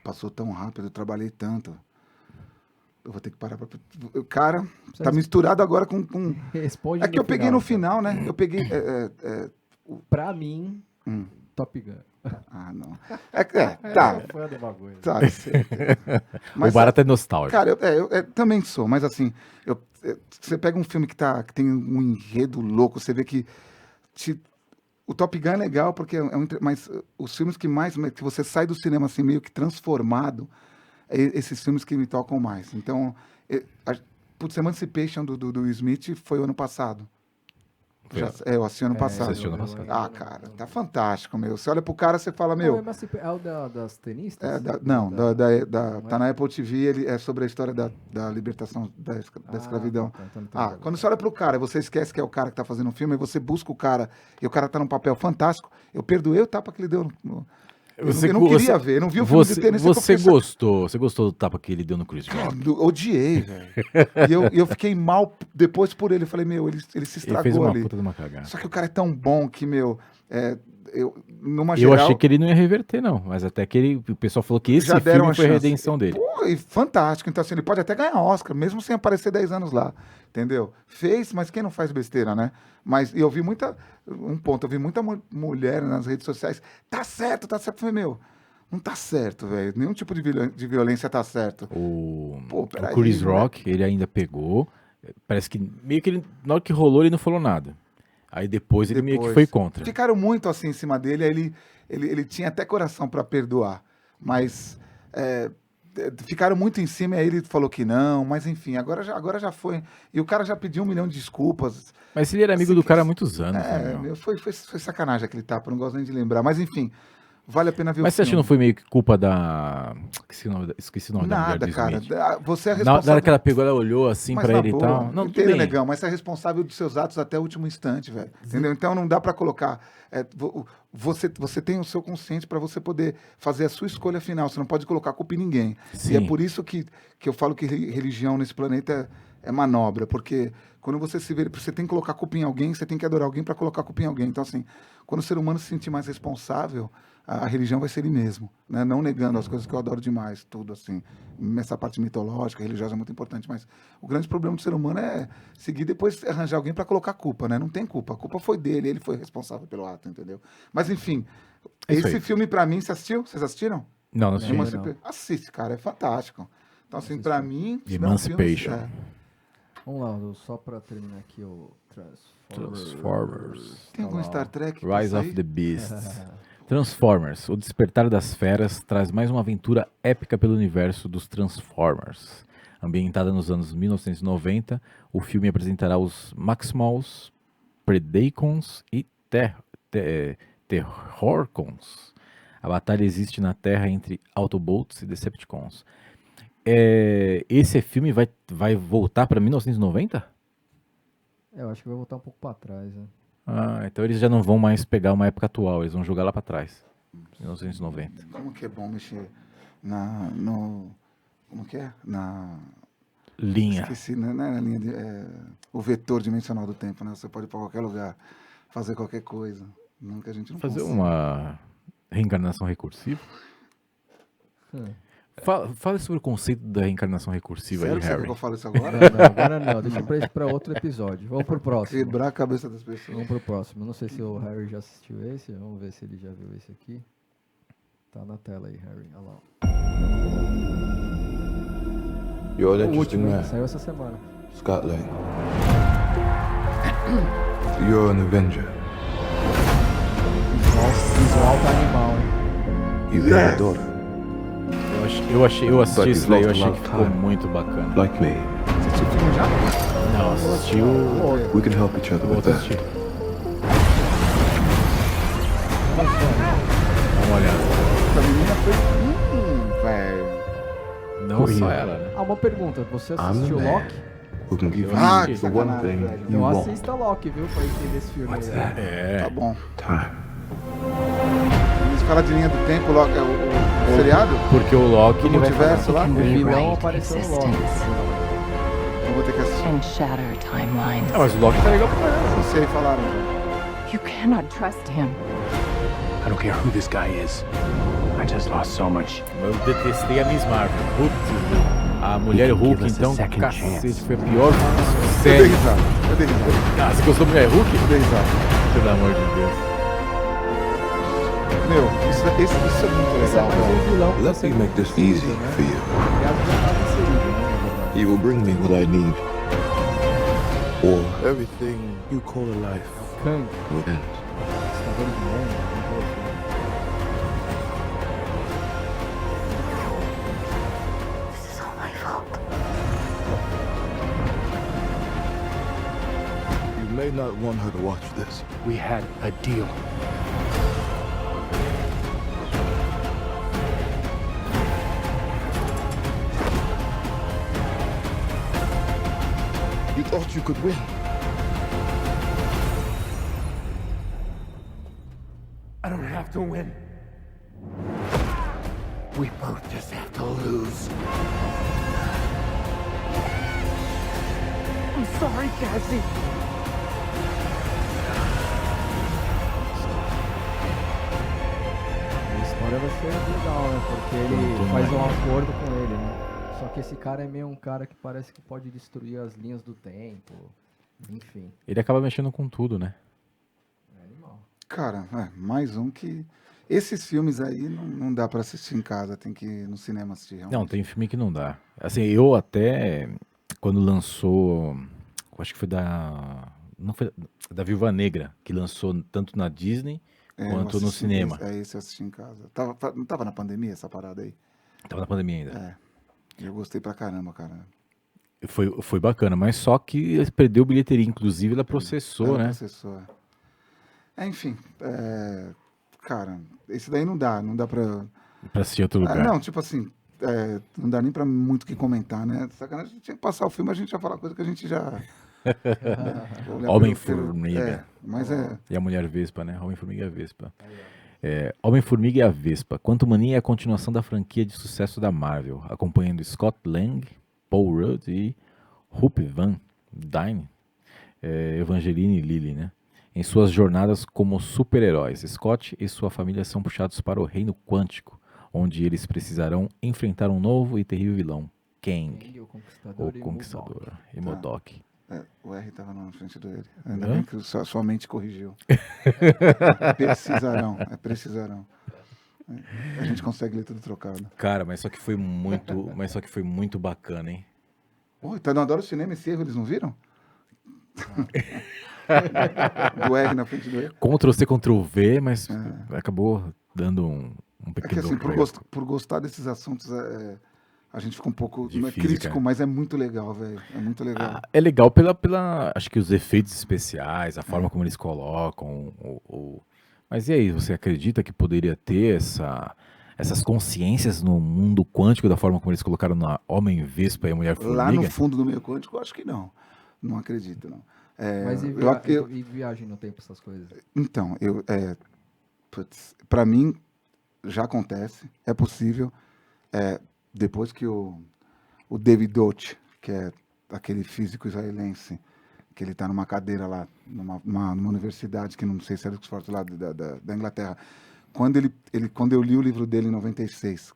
[SPEAKER 3] Passou tão rápido, eu trabalhei tanto. Eu vou ter que parar pra... Cara, tá misturado agora com...
[SPEAKER 2] Responde
[SPEAKER 3] É que
[SPEAKER 2] no
[SPEAKER 3] eu peguei
[SPEAKER 2] final,
[SPEAKER 3] no final, né? Eu peguei...
[SPEAKER 2] Pra mim,
[SPEAKER 3] Hum.
[SPEAKER 2] Top Gun.
[SPEAKER 3] Ah, não. Tá.
[SPEAKER 2] Fã do bagulho.
[SPEAKER 3] Tá, eu sei.
[SPEAKER 1] O barato é nostálgico.
[SPEAKER 3] Cara, eu também sou, mas assim, você pega um filme que tem um enredo louco, você vê que o Top Gun é legal, porque mas os filmes que você sai do cinema assim, meio que transformado, esses filmes que me tocam mais. Então, putz, Emancipation do Will Smith foi o ano passado. Eu assisti ano passado.
[SPEAKER 1] Você assistiu ano passado.
[SPEAKER 3] Ah, cara, tá fantástico, meu. Você olha pro cara, você fala,
[SPEAKER 2] Meu,
[SPEAKER 3] meu...
[SPEAKER 2] é o das tenistas?
[SPEAKER 3] Tá na Apple TV, ele é sobre a história da libertação da escravidão.
[SPEAKER 2] Tá, então não tô ligado.
[SPEAKER 3] Quando você olha pro cara, você esquece que é o cara que tá fazendo o filme, aí você busca o cara, e o cara tá num papel fantástico, eu perdoei o tapa que ele deu eu não queria ver, eu não vi o filme de tênis.
[SPEAKER 1] Você gostou do tapa que ele deu no Chris Rock?
[SPEAKER 3] Odiei, velho. E eu fiquei mal depois por ele. Eu falei, meu, ele se
[SPEAKER 1] Ele
[SPEAKER 3] estragou
[SPEAKER 1] fez uma
[SPEAKER 3] ali.
[SPEAKER 1] puta de uma cagada.
[SPEAKER 3] Só que o cara é tão bom que, meu, numa
[SPEAKER 1] Eu
[SPEAKER 3] geral...
[SPEAKER 1] achei que ele não ia reverter, não. Mas até que o pessoal falou que esse
[SPEAKER 3] já deram
[SPEAKER 1] filme
[SPEAKER 3] a
[SPEAKER 1] foi a
[SPEAKER 3] chance.
[SPEAKER 1] redenção dele.
[SPEAKER 3] Pô, e fantástico. Então, assim, ele pode até ganhar Oscar, mesmo sem aparecer 10 anos lá. Entendeu? Fez, mas quem não faz besteira, né? Mas eu vi muita... eu vi muita mulher nas redes sociais. Tá certo. Eu falei, meu, não tá certo, velho. Nenhum tipo de violência tá certo. Pô,
[SPEAKER 1] O
[SPEAKER 3] peraí,
[SPEAKER 1] Chris
[SPEAKER 3] né?
[SPEAKER 1] Rock, ele ainda pegou. Parece que meio que ele, na hora que rolou, ele não falou nada. Aí depois ele meio que foi contra.
[SPEAKER 3] Ficaram muito assim em cima dele, aí ele tinha até coração para perdoar, mas ficaram muito em cima, aí ele falou que não, mas enfim, agora já foi. E o cara já pediu 1 milhão de desculpas.
[SPEAKER 1] Mas ele era amigo do cara há muitos anos. né, meu?
[SPEAKER 3] Foi sacanagem aquele tapa, não gosto nem de lembrar, mas enfim, vale a pena ver
[SPEAKER 1] Mas
[SPEAKER 3] o
[SPEAKER 1] você acha que
[SPEAKER 3] filme.
[SPEAKER 1] não foi meio que culpa da... Esqueci o nome da mulher
[SPEAKER 3] Nada,
[SPEAKER 1] do
[SPEAKER 3] cara.
[SPEAKER 1] Smith.
[SPEAKER 3] Você é
[SPEAKER 1] Na
[SPEAKER 3] responsável.
[SPEAKER 1] hora que ela pegou, ela olhou assim
[SPEAKER 3] Mas
[SPEAKER 1] pra
[SPEAKER 3] na
[SPEAKER 1] ele
[SPEAKER 3] boa,
[SPEAKER 1] e tal. Não, tudo
[SPEAKER 3] entendo,
[SPEAKER 1] bem.
[SPEAKER 3] negão, mas você é responsável dos seus atos até o último instante, velho. Entendeu? Então não dá pra colocar. Você tem o seu consciente pra você poder fazer a sua escolha final. Você não pode colocar culpa em ninguém.
[SPEAKER 1] Sim.
[SPEAKER 3] E é por isso que eu falo que religião nesse planeta é manobra, porque quando você se vê, você tem que colocar culpa em alguém, você tem que adorar alguém pra colocar culpa em alguém. Então, assim, quando o ser humano se sentir mais responsável, a religião vai ser ele mesmo, né? Não negando as coisas que eu adoro demais, tudo assim. Essa parte mitológica, religiosa é muito importante, mas o grande problema do ser humano é seguir depois arranjar alguém para colocar culpa, né? Não tem culpa, a culpa foi dele, ele foi responsável pelo ato, entendeu? Mas enfim,
[SPEAKER 1] É isso
[SPEAKER 3] esse
[SPEAKER 1] aí.
[SPEAKER 3] filme pra mim, você assistiu? Vocês assistiram?
[SPEAKER 1] Não assisti.
[SPEAKER 3] Assiste, cara, é fantástico. Então assim, pra mim... se tiver um
[SPEAKER 1] Emancipation.
[SPEAKER 3] filme,
[SPEAKER 2] Vamos lá, só pra terminar aqui o
[SPEAKER 1] Transformers.
[SPEAKER 3] Tem algum Star Trek?
[SPEAKER 1] Rise
[SPEAKER 3] desse
[SPEAKER 1] of
[SPEAKER 3] aí?
[SPEAKER 1] the Beasts. Transformers, o despertar das feras, traz mais uma aventura épica pelo universo dos Transformers. Ambientada nos anos 1990, o filme apresentará os Maximals, Predacons e Terrorcons. A batalha existe na Terra entre Autobots e Decepticons. Esse filme vai voltar para 1990?
[SPEAKER 2] Eu acho que vai voltar um pouco pra trás, né?
[SPEAKER 1] Ah, então eles já não vão mais pegar uma época atual, eles vão jogar lá pra trás. 1990.
[SPEAKER 3] Como que é bom mexer como que é?
[SPEAKER 1] Linha.
[SPEAKER 3] Esqueci, né? Não é na linha o vetor dimensional do tempo, né? Você pode ir pra qualquer lugar, fazer qualquer coisa. Nunca a gente não
[SPEAKER 1] Fazer
[SPEAKER 3] consegue.
[SPEAKER 1] uma reencarnação recursiva. Fala sobre o conceito da reencarnação recursiva
[SPEAKER 3] Sério
[SPEAKER 1] aí,
[SPEAKER 3] que você quer
[SPEAKER 1] Harry.
[SPEAKER 3] que eu fale isso agora?
[SPEAKER 2] Não, agora não. Deixa pra outro episódio. Vamos pro próximo.
[SPEAKER 3] Quebrar a cabeça das pessoas.
[SPEAKER 2] Vamos pro próximo. Não sei se o Harry já assistiu esse. Vamos ver se ele já viu esse aqui. Tá na tela aí, Harry. Olha lá.
[SPEAKER 9] You're an
[SPEAKER 2] O
[SPEAKER 9] interesting
[SPEAKER 2] último,
[SPEAKER 9] man,
[SPEAKER 2] saiu essa semana.
[SPEAKER 9] Scott Lang. You're an Avenger.
[SPEAKER 2] Visual tá animal, hein?
[SPEAKER 9] You have a daughter,
[SPEAKER 1] Eu assisti
[SPEAKER 9] But
[SPEAKER 1] isso
[SPEAKER 9] you've
[SPEAKER 1] daí, eu
[SPEAKER 9] lost a
[SPEAKER 1] achei
[SPEAKER 9] lot
[SPEAKER 1] que
[SPEAKER 9] of
[SPEAKER 1] ficou
[SPEAKER 9] time.
[SPEAKER 1] muito bacana.
[SPEAKER 9] like me.
[SPEAKER 3] Você assistiu o filme já?
[SPEAKER 1] Não, assistiu.
[SPEAKER 9] We can help each other with
[SPEAKER 1] Volto a
[SPEAKER 9] that.
[SPEAKER 1] assistir. Dá uma olhada.
[SPEAKER 3] Essa menina foi... velho.
[SPEAKER 1] Não só ela, né?
[SPEAKER 2] Ah, uma pergunta. Você
[SPEAKER 9] I'm the
[SPEAKER 2] assistiu
[SPEAKER 9] man
[SPEAKER 2] Loki?
[SPEAKER 9] who can give you
[SPEAKER 3] Ah, que
[SPEAKER 9] the one
[SPEAKER 3] sacanagem,
[SPEAKER 9] thing
[SPEAKER 3] velho.
[SPEAKER 9] you
[SPEAKER 2] Então
[SPEAKER 9] want.
[SPEAKER 2] assista Loki, viu? Pra entender esse filme aí.
[SPEAKER 1] É.
[SPEAKER 3] Tá bom.
[SPEAKER 9] Time.
[SPEAKER 3] Vamos falar de linha do tempo, Loki, o seriado?
[SPEAKER 1] Porque o Loki
[SPEAKER 3] Do
[SPEAKER 1] ele vai
[SPEAKER 3] multiverso lá?
[SPEAKER 2] O vilão apareceu no Loki.
[SPEAKER 3] Eu vou ter que assistir.
[SPEAKER 6] And shatter timelines.
[SPEAKER 1] Ah, mas o Loki tá legal pra caramba.
[SPEAKER 3] Não sei, falaram.
[SPEAKER 6] You cannot trust him.
[SPEAKER 7] I don't care who this guy is. I just lost so much.
[SPEAKER 1] Eu detestei a Miss Marvel. Putz, a Mulher Hulk,
[SPEAKER 7] give us a
[SPEAKER 1] então,
[SPEAKER 7] second
[SPEAKER 1] cacete,
[SPEAKER 7] chance.
[SPEAKER 1] foi a pior
[SPEAKER 3] Eu dei
[SPEAKER 1] série.
[SPEAKER 3] risada. Eu dei risada.
[SPEAKER 1] Ah, você gostou da Mulher Hulk?
[SPEAKER 3] Eu dei risada.
[SPEAKER 1] Pelo amor de Deus.
[SPEAKER 3] Meu, isso é muito legal,
[SPEAKER 2] Mas
[SPEAKER 3] velho.
[SPEAKER 2] o vilão que
[SPEAKER 9] Let
[SPEAKER 2] você
[SPEAKER 9] me make this easy for you.
[SPEAKER 2] já tava inserido, né? na verdade.
[SPEAKER 9] You will bring me what I need, or everything you call a life
[SPEAKER 2] Kang,
[SPEAKER 9] will end.
[SPEAKER 2] Estador de Lenda, alguma coisa assim.
[SPEAKER 6] This is all my fault.
[SPEAKER 9] You may not want her to watch this.
[SPEAKER 7] We had a deal.
[SPEAKER 9] You thought you could win.
[SPEAKER 7] I don't have to win. We both just have to lose. I'm sorry, Cassie.
[SPEAKER 2] história vai ser legal, né? Porque ele faz um acordo com ele, né? Só que esse cara é meio um cara que parece que pode destruir as linhas do tempo. Enfim.
[SPEAKER 1] Ele acaba mexendo com tudo, né?
[SPEAKER 2] É animal.
[SPEAKER 3] Cara, mais um que... Esses filmes aí não dá pra assistir em casa, tem que ir no cinema assistir. Realmente.
[SPEAKER 1] Não, tem filme que não dá. Assim, eu até, quando lançou, acho que foi não foi da Viúva Negra, que lançou tanto na Disney
[SPEAKER 3] eu
[SPEAKER 1] quanto no
[SPEAKER 3] assisti
[SPEAKER 1] cinema.
[SPEAKER 3] Esse eu assisti em casa. Não tava na pandemia essa parada aí?
[SPEAKER 1] Tava na pandemia ainda.
[SPEAKER 3] Eu gostei pra caramba, cara.
[SPEAKER 1] Foi bacana, mas só que ele perdeu bilheteria, inclusive ela processou, né?
[SPEAKER 3] Processou. Enfim, cara, esse daí não dá pra...
[SPEAKER 1] Pra assistir em outro lugar.
[SPEAKER 3] Não, tipo assim, não dá nem pra muito o que comentar, né? Sacanagem, tinha que passar o filme, a gente já fala coisa que a gente já...
[SPEAKER 1] Homem-Formiga.
[SPEAKER 3] Mas
[SPEAKER 1] E a Mulher Vespa, né? Homem-Formiga e a Vespa. Homem-Formiga e a Vespa. Quantumania é a continuação da franquia de sucesso da Marvel, acompanhando Scott Lang, Paul Rudd e Hope Van Dyne, Evangeline Lilly, né? Em suas jornadas como super-heróis, Scott e sua família são puxados para o reino quântico, onde eles precisarão enfrentar um novo e terrível vilão, Kang,
[SPEAKER 2] O Conquistador,
[SPEAKER 1] o Conquistador, e MODOK.
[SPEAKER 3] o R tava na frente dele. Ainda bem que sua mente corrigiu. Precisarão. A gente consegue ler tudo trocado.
[SPEAKER 1] Cara, mas só que foi muito bacana, hein?
[SPEAKER 3] Tá na hora do cinema esse erro, eles não viram? Do R na frente do E.
[SPEAKER 1] Ctrl-C, Ctrl-V, mas acabou dando um
[SPEAKER 3] É
[SPEAKER 1] pequeno...
[SPEAKER 3] que assim, por gostar desses assuntos, a gente fica um pouco não é crítico, mas é muito legal, velho. É muito legal.
[SPEAKER 1] É legal acho que os efeitos especiais, a forma como eles colocam. Mas e aí, você acredita que poderia ter essas consciências no mundo quântico da forma como eles colocaram na Homem-Vespa e a Mulher-Formiga?
[SPEAKER 3] Lá no fundo do meio quântico, eu acho que não. Não acredito, não.
[SPEAKER 2] Mas e viagem no tempo, essas coisas?
[SPEAKER 3] Então, pra mim, já acontece, é possível. Depois que o David Deutsch, que é aquele físico israelense, que ele está numa cadeira lá, numa universidade, que não sei se é dos fortes lá da Inglaterra, quando eu li o livro dele em 96,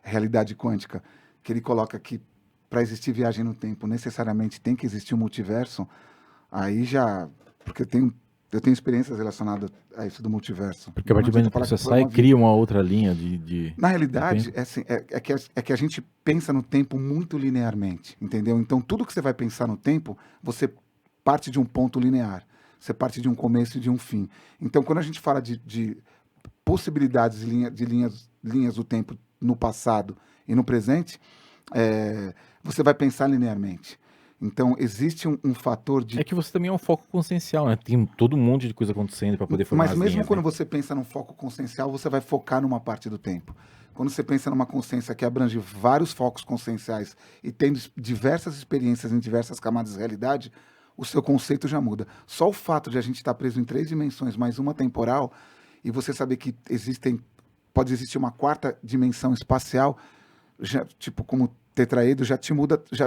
[SPEAKER 3] Realidade Quântica, que ele coloca que para existir viagem no tempo necessariamente tem que existir um multiverso, aí já... Porque eu tenho experiências relacionadas a isso do multiverso.
[SPEAKER 1] Porque a partir do momento que você sai, cria uma outra linha de
[SPEAKER 3] Na realidade, é que a gente pensa no tempo muito linearmente, entendeu? Então, tudo que você vai pensar no tempo, você parte de um ponto linear. Você parte de um começo e de um fim. Então, quando a gente fala de possibilidades de linhas do tempo no passado e no presente, você vai pensar linearmente. Então, existe um fator de...
[SPEAKER 1] É que você também é um foco consciencial, né? Tem todo um monte de coisa acontecendo para poder formar
[SPEAKER 3] Mas mesmo
[SPEAKER 1] linhas,
[SPEAKER 3] quando você pensa num foco consciencial, você vai focar numa parte do tempo. Quando você pensa numa consciência que abrange vários focos conscienciais e tendo diversas experiências em diversas camadas de realidade, o seu conceito já muda. Só o fato de a gente estar preso em 3 dimensões, mais uma temporal, e você saber que pode existir uma 4ª dimensão espacial, já, tipo como tetraedro, já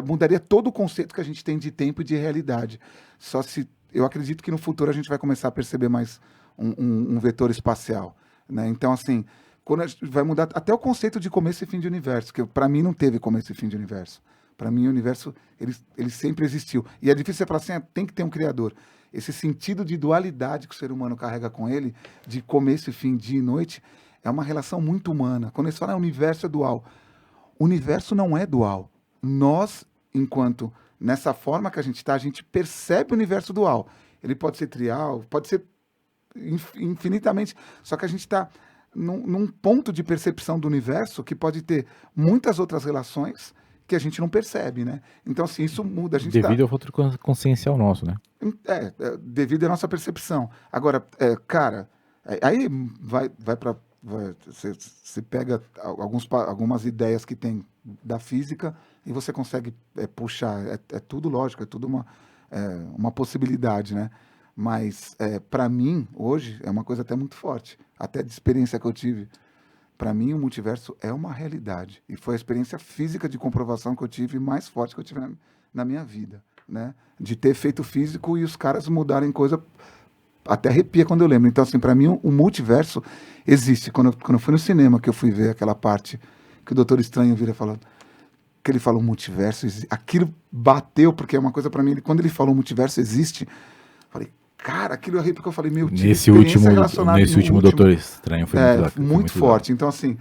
[SPEAKER 3] mudaria todo o conceito que a gente tem de tempo e de realidade. Só se eu acredito que no futuro a gente vai começar a perceber mais um vetor espacial, né? Então, assim, quando a gente vai mudar até o conceito de começo e fim de universo, que para mim não teve começo e fim de universo. Para mim, o universo ele sempre existiu. E é difícil você falar assim, tem que ter um criador. Esse sentido de dualidade que o ser humano carrega com ele, de começo e fim, dia e noite, é uma relação muito humana. Quando eles falam o universo é dual, o universo não é dual. Nós, enquanto nessa forma que a gente está, a gente percebe o universo dual. Ele pode ser trial, pode ser infinitamente, só que a gente está num ponto de percepção do universo que pode ter muitas outras relações que a gente não percebe, né? Então, assim, isso muda. A gente
[SPEAKER 1] devido ao fator consciencial nosso, né?
[SPEAKER 3] Devido à nossa percepção. Agora, cara, aí você pega algumas ideias que tem da física e você consegue puxar. É tudo lógico, é tudo uma possibilidade, né? Mas, para mim, hoje, é uma coisa até muito forte. Até de experiência que eu tive. Para mim, o multiverso é uma realidade. E foi a experiência física de comprovação que eu tive mais forte que eu tive na minha vida, né? De ter efeito físico e os caras mudarem coisa até arrepia quando eu lembro. Então, assim, pra mim, o multiverso existe. Quando eu fui no cinema, que eu fui ver aquela parte que o Doutor Estranho vira falando, que ele falou multiverso, aquilo bateu, porque é uma coisa pra mim, quando ele falou multiverso existe, eu falei, cara, aquilo eu arrepio, porque eu falei, meu, tive
[SPEAKER 1] Nesse
[SPEAKER 3] experiência relacionada
[SPEAKER 1] nesse
[SPEAKER 3] no
[SPEAKER 1] último Doutor Estranho foi foi
[SPEAKER 3] muito forte. Então, assim,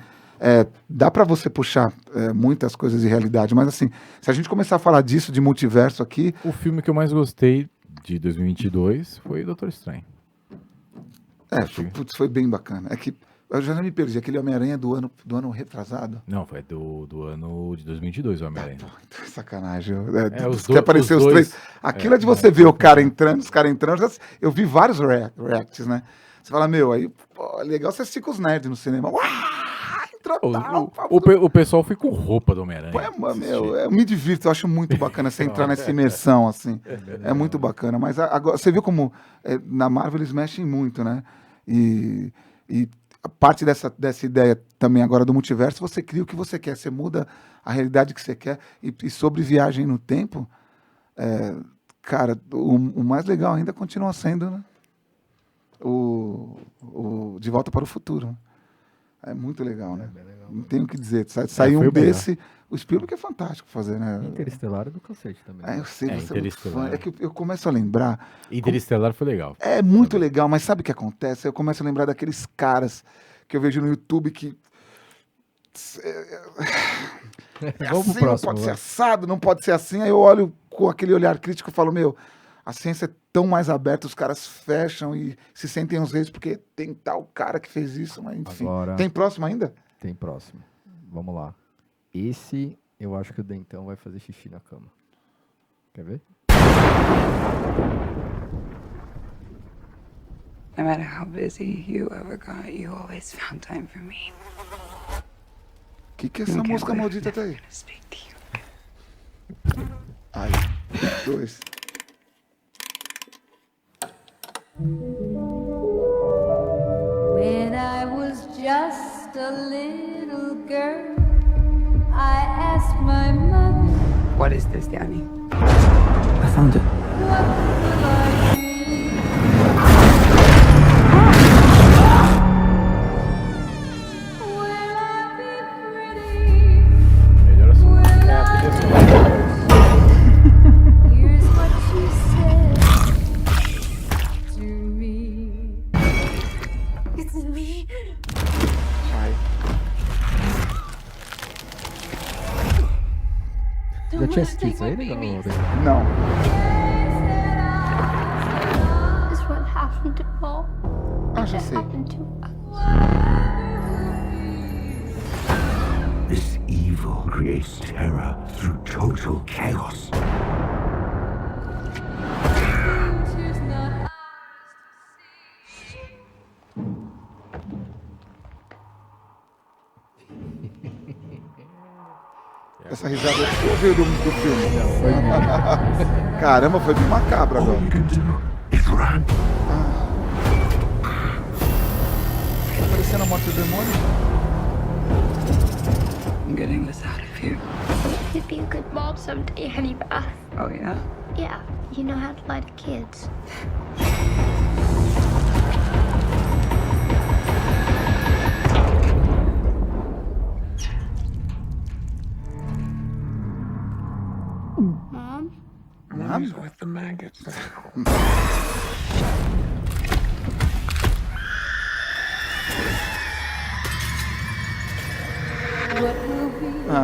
[SPEAKER 3] dá pra você puxar muitas coisas de realidade, mas assim, se a gente começar a falar disso, de multiverso aqui...
[SPEAKER 1] O filme que eu mais gostei de 2022 foi Doutor Estranho.
[SPEAKER 3] Foi bem bacana. É que eu já me perdi, aquele Homem-Aranha do ano retrasado.
[SPEAKER 1] Não, foi do ano de 2022, o Homem-Aranha.
[SPEAKER 3] Sacanagem.
[SPEAKER 1] Que
[SPEAKER 3] apareceu os três. Aquilo é de você ver o cara entrando, os caras entrando. Eu vi vários reacts, né? Você fala, meu, aí, pô, legal você assistir com os nerds no cinema.
[SPEAKER 1] O pessoal foi com roupa do Homem-Aranha.
[SPEAKER 3] Eu me divirto, eu acho muito bacana você entrar nessa imersão, assim. É muito bacana. Mas agora, você viu como na Marvel eles mexem muito, né? E a parte dessa ideia também agora do multiverso, você cria o que você quer, você muda a realidade que você quer. E sobre viagem no tempo, cara, o mais legal ainda continua sendo, né? O De Volta para o Futuro. É muito legal, né? Legal. Não tenho o que dizer. Sai um desse. O Spielberg é fantástico fazer, né?
[SPEAKER 2] Interestelar é do cacete também.
[SPEAKER 3] Eu sei, você é muito fã.
[SPEAKER 1] Interestelar.
[SPEAKER 3] É que eu começo a lembrar.
[SPEAKER 1] Interestelar foi legal.
[SPEAKER 3] É muito legal, mas sabe o que acontece? Eu começo a lembrar daqueles caras que eu vejo no YouTube que.
[SPEAKER 2] Vamos
[SPEAKER 3] assim,
[SPEAKER 2] pro próximo,
[SPEAKER 3] não pode ser assado, não pode ser assim. Aí eu olho com aquele olhar crítico e falo, meu, a ciência é tão mais aberta, os caras fecham e se sentem os reis porque tem tal cara que fez isso, mas enfim.
[SPEAKER 2] Agora,
[SPEAKER 3] tem próximo ainda?
[SPEAKER 2] Tem próximo. Vamos lá. Esse, eu acho que o Dentão vai fazer xixi na cama. Quer ver?
[SPEAKER 6] No matter how busy you ever got, you always found time for me.
[SPEAKER 3] Que essa música maldita tá aí?
[SPEAKER 6] I'm gonna speak to you.
[SPEAKER 3] Ai, 2.
[SPEAKER 10] When I was just a little girl, I asked my mother,
[SPEAKER 6] What is this, Danny?
[SPEAKER 7] I found it.
[SPEAKER 10] what will I do? Will I be pretty?
[SPEAKER 1] Melhor assim.
[SPEAKER 10] Will I... Here's what she said to me. It's me.
[SPEAKER 2] Já tinha assistido isso aí, legal?
[SPEAKER 3] Não.
[SPEAKER 5] Is what happened to Paul.
[SPEAKER 3] Já sei.
[SPEAKER 5] Happened to us.
[SPEAKER 8] This evil creates terror through total chaos.
[SPEAKER 10] Choose not ours to see.
[SPEAKER 3] Essa risada veio do filme. Caramba, foi bem macabro agora.
[SPEAKER 8] All you can do is run.
[SPEAKER 3] Tá parecendo a morte do demônio.
[SPEAKER 6] I'm getting this out of here.
[SPEAKER 5] You'd be a good mom someday, Honey Bath.
[SPEAKER 6] Oh, yeah?
[SPEAKER 5] Yeah, you know how to lie to kids. Mom?
[SPEAKER 7] Mommy's with the maggots.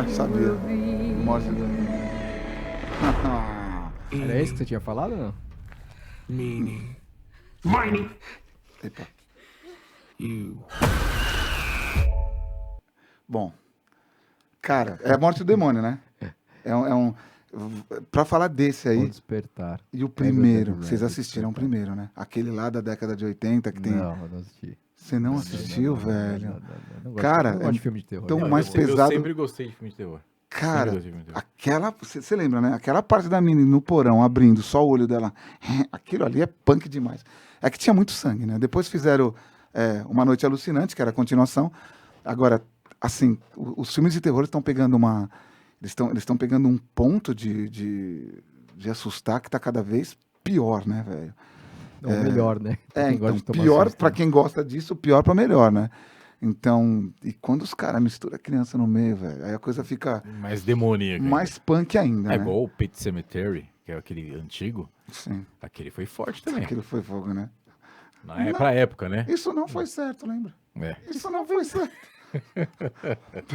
[SPEAKER 3] Sabia. Morte do demônio.
[SPEAKER 2] Era esse que você tinha falado ou não?
[SPEAKER 7] Meaning. Miney.
[SPEAKER 3] Epa.
[SPEAKER 7] You.
[SPEAKER 3] Bom, cara, é a morte do demônio, né? Pra falar desse
[SPEAKER 2] O
[SPEAKER 3] aí,
[SPEAKER 2] Despertar.
[SPEAKER 3] e o primeiro,
[SPEAKER 2] Everton
[SPEAKER 3] vocês
[SPEAKER 2] Rabbit,
[SPEAKER 3] assistiram o
[SPEAKER 2] Despertar.
[SPEAKER 3] primeiro, né? Aquele lá da década de 80 que tem...
[SPEAKER 2] Não, eu não assisti.
[SPEAKER 3] Você não assistiu, velho?
[SPEAKER 2] Não gosto,
[SPEAKER 3] Cara,
[SPEAKER 2] eu não gosto de filme de terror.
[SPEAKER 3] tão
[SPEAKER 2] Não,
[SPEAKER 3] mais
[SPEAKER 1] Eu
[SPEAKER 3] pesado...
[SPEAKER 1] sempre gostei de filme de terror.
[SPEAKER 3] Cara,
[SPEAKER 1] Sempre gostei de filme de terror.
[SPEAKER 3] aquela... Você lembra, né? Aquela parte da menina no porão, abrindo só o olho dela. Aquilo ali é punk demais. É que tinha muito sangue, né? Depois fizeram Uma Noite Alucinante, que era a continuação. Agora, assim, os filmes de terror estão pegando uma... Eles estão pegando um ponto de assustar que tá cada vez pior, né, velho?
[SPEAKER 2] É o melhor, né? Pra quem gosta
[SPEAKER 3] então,
[SPEAKER 2] de tomar
[SPEAKER 3] pior
[SPEAKER 2] susto,
[SPEAKER 3] pra
[SPEAKER 2] né?
[SPEAKER 3] quem gosta disso, pior pra melhor, né? Então, e quando os caras misturam a criança no meio, velho, aí a coisa fica
[SPEAKER 1] Mais demoníaco.
[SPEAKER 3] mais punk ainda,
[SPEAKER 1] É
[SPEAKER 3] né?
[SPEAKER 1] igual o Pet Cemetery, que é aquele antigo.
[SPEAKER 3] Sim,
[SPEAKER 1] Aquele foi forte também.
[SPEAKER 3] aquilo foi fogo, né?
[SPEAKER 1] Pra época, né?
[SPEAKER 3] Isso não foi certo, lembra?
[SPEAKER 1] É.
[SPEAKER 3] Isso não foi certo.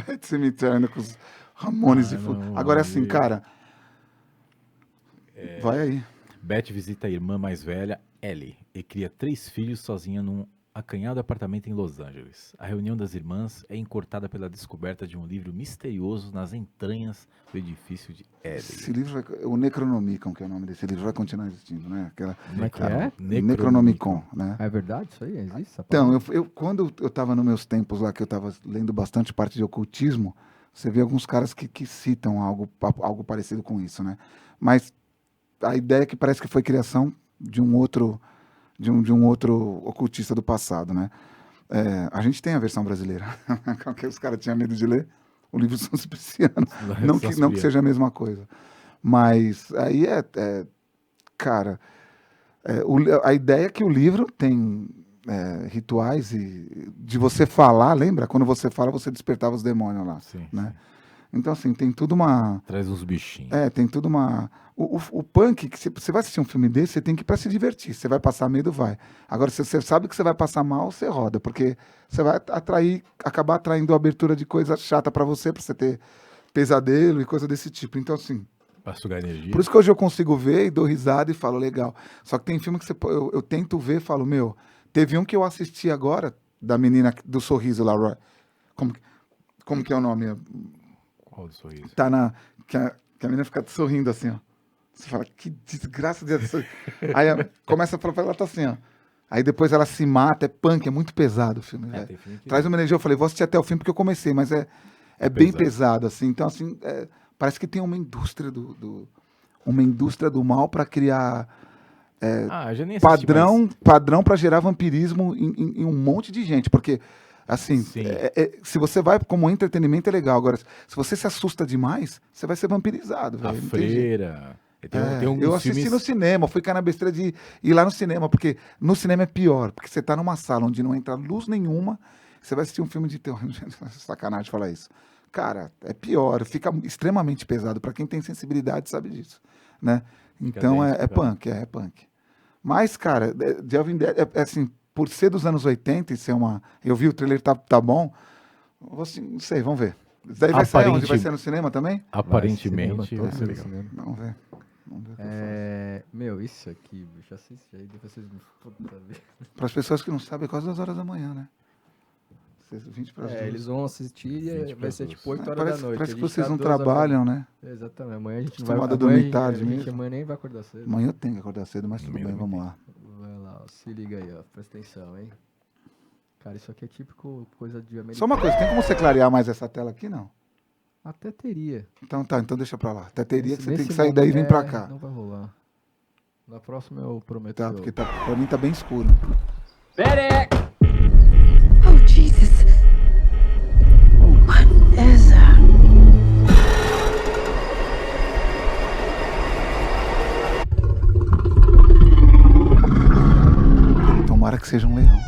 [SPEAKER 3] Pet Cemetery ainda com os Ramones de fogo.
[SPEAKER 1] não,
[SPEAKER 3] Agora assim,
[SPEAKER 1] aí-
[SPEAKER 3] cara, vai aí.
[SPEAKER 1] Beth visita a irmã mais velha, Ellie, e cria 3 filhos sozinha num acanhado apartamento em Los Angeles. A reunião das irmãs é encurtada pela descoberta de um livro misterioso nas entranhas do edifício de
[SPEAKER 3] Esse
[SPEAKER 1] Ellie.
[SPEAKER 3] livro, o Necronomicon, que é o nome desse livro, vai continuar existindo, né? Aquela,
[SPEAKER 2] Como é que é?
[SPEAKER 3] Necronomicon, né?
[SPEAKER 2] É verdade isso aí? Existe essa
[SPEAKER 3] Então,
[SPEAKER 2] palavra?
[SPEAKER 3] quando eu estava nos meus tempos lá, que eu estava lendo bastante parte de ocultismo, você vê alguns caras que citam algo parecido com isso, né? Mas a ideia é que parece que foi criação de um outro ocultista do passado, né? A gente tem a versão brasileira, que os caras tinham medo de ler, o livro São Cipriano. Não que seja a mesma coisa. Mas aí cara, a ideia é que o livro tem rituais e de você falar, lembra? Quando você fala, você despertava os demônios lá,
[SPEAKER 1] Sim,
[SPEAKER 3] né? Então, assim, tem tudo uma...
[SPEAKER 1] Traz uns bichinhos.
[SPEAKER 3] tem tudo uma... O punk, que você vai assistir um filme desse, você tem que ir pra se divertir. Você vai passar medo, vai. Agora, se você sabe que você vai passar mal, você roda, porque você vai acabar atraindo a abertura de coisa chata pra você ter pesadelo e coisa desse tipo. Então, assim...
[SPEAKER 1] Pra sugar energia.
[SPEAKER 3] Por isso que hoje eu consigo ver e dou risada e falo, legal. Só que tem filme que eu tento ver e falo, meu... Teve um que eu assisti agora, da menina do sorriso lá, Roy. Como que é o nome?
[SPEAKER 1] Qual do sorriso?
[SPEAKER 3] Que a menina fica sorrindo assim, ó. Você fala, que desgraça de... Aí começa a falar, ela tá assim, ó. Aí depois ela se mata, é punk, é muito pesado o filme, velho.
[SPEAKER 1] tem filme que-
[SPEAKER 3] Traz uma energia, eu falei, vou assistir até o fim porque eu comecei, mas é bem pesado, assim. Então, assim, parece que tem uma indústria do mal pra criar
[SPEAKER 1] já nem assisti mais.
[SPEAKER 3] padrão pra gerar vampirismo em um monte de gente, porque... Assim,
[SPEAKER 1] Sim.
[SPEAKER 3] se você vai como entretenimento é legal. Agora, se você se assusta demais, você vai ser vampirizado.
[SPEAKER 1] A
[SPEAKER 3] velho, não tem jeito.
[SPEAKER 1] Freira. Tem alguns
[SPEAKER 3] eu assisti
[SPEAKER 1] filmes...
[SPEAKER 3] no cinema, fui cair na besteira de ir lá no cinema, porque no cinema é pior, porque você tá numa sala onde não entra luz nenhuma, você vai assistir um filme de terror, sacanagem falar isso. Cara, é pior, fica extremamente pesado, pra quem tem sensibilidade sabe disso, né? Então
[SPEAKER 1] denso,
[SPEAKER 3] é punk, é punk. Mas, cara, The Walking Dead, assim, por ser dos anos 80 e ser uma... Eu vi o trailer, tá bom, assim, não sei, vamos ver. Daí vai sair onde? Vai ser no cinema também?
[SPEAKER 1] Aparentemente
[SPEAKER 2] Vai,
[SPEAKER 1] vai ser
[SPEAKER 2] cinema,
[SPEAKER 1] legal.
[SPEAKER 3] Vamos ver. Vamos ver o que eu faço.
[SPEAKER 2] Meu, isso aqui, bicho, assiste aí, depois vocês me... Puta vida.
[SPEAKER 3] Para as pessoas que não sabem, é quase 2 horas da manhã, né? 20 para as 2.
[SPEAKER 2] Eles vão assistir e
[SPEAKER 1] 20
[SPEAKER 2] vai ser
[SPEAKER 1] pras
[SPEAKER 2] tipo 8 horas
[SPEAKER 3] Parece,
[SPEAKER 2] da noite.
[SPEAKER 3] parece
[SPEAKER 2] A
[SPEAKER 3] que
[SPEAKER 2] gente
[SPEAKER 3] vocês
[SPEAKER 2] tá
[SPEAKER 3] não
[SPEAKER 2] 2 horas da
[SPEAKER 3] trabalham, né?
[SPEAKER 2] Exatamente, amanhã a gente não vai...
[SPEAKER 3] Acostumado a
[SPEAKER 2] amanhã
[SPEAKER 3] dormir tarde mesmo.
[SPEAKER 2] Amanhã nem vai acordar cedo.
[SPEAKER 3] Amanhã eu tenho que acordar cedo, mas tudo
[SPEAKER 1] Amanhã
[SPEAKER 3] bem,
[SPEAKER 1] eu
[SPEAKER 3] vamos lá.
[SPEAKER 2] Vai lá, ó, se liga aí, ó, presta atenção, hein? Cara, isso aqui é típico coisa de americano.
[SPEAKER 3] Só uma coisa, tem como você clarear mais essa tela aqui, não?
[SPEAKER 2] Até teria.
[SPEAKER 3] Então tá, então deixa pra lá. Até teria que você tem
[SPEAKER 2] Nesse
[SPEAKER 3] que sair daí e vir pra
[SPEAKER 2] momento,
[SPEAKER 3] cá.
[SPEAKER 2] Não vai rolar. Na próxima eu prometo.
[SPEAKER 3] Tá,
[SPEAKER 2] que eu-
[SPEAKER 3] porque pra mim tá bem escuro.
[SPEAKER 6] Oh, Jesus. What is that?
[SPEAKER 3] Tomara que seja um leão.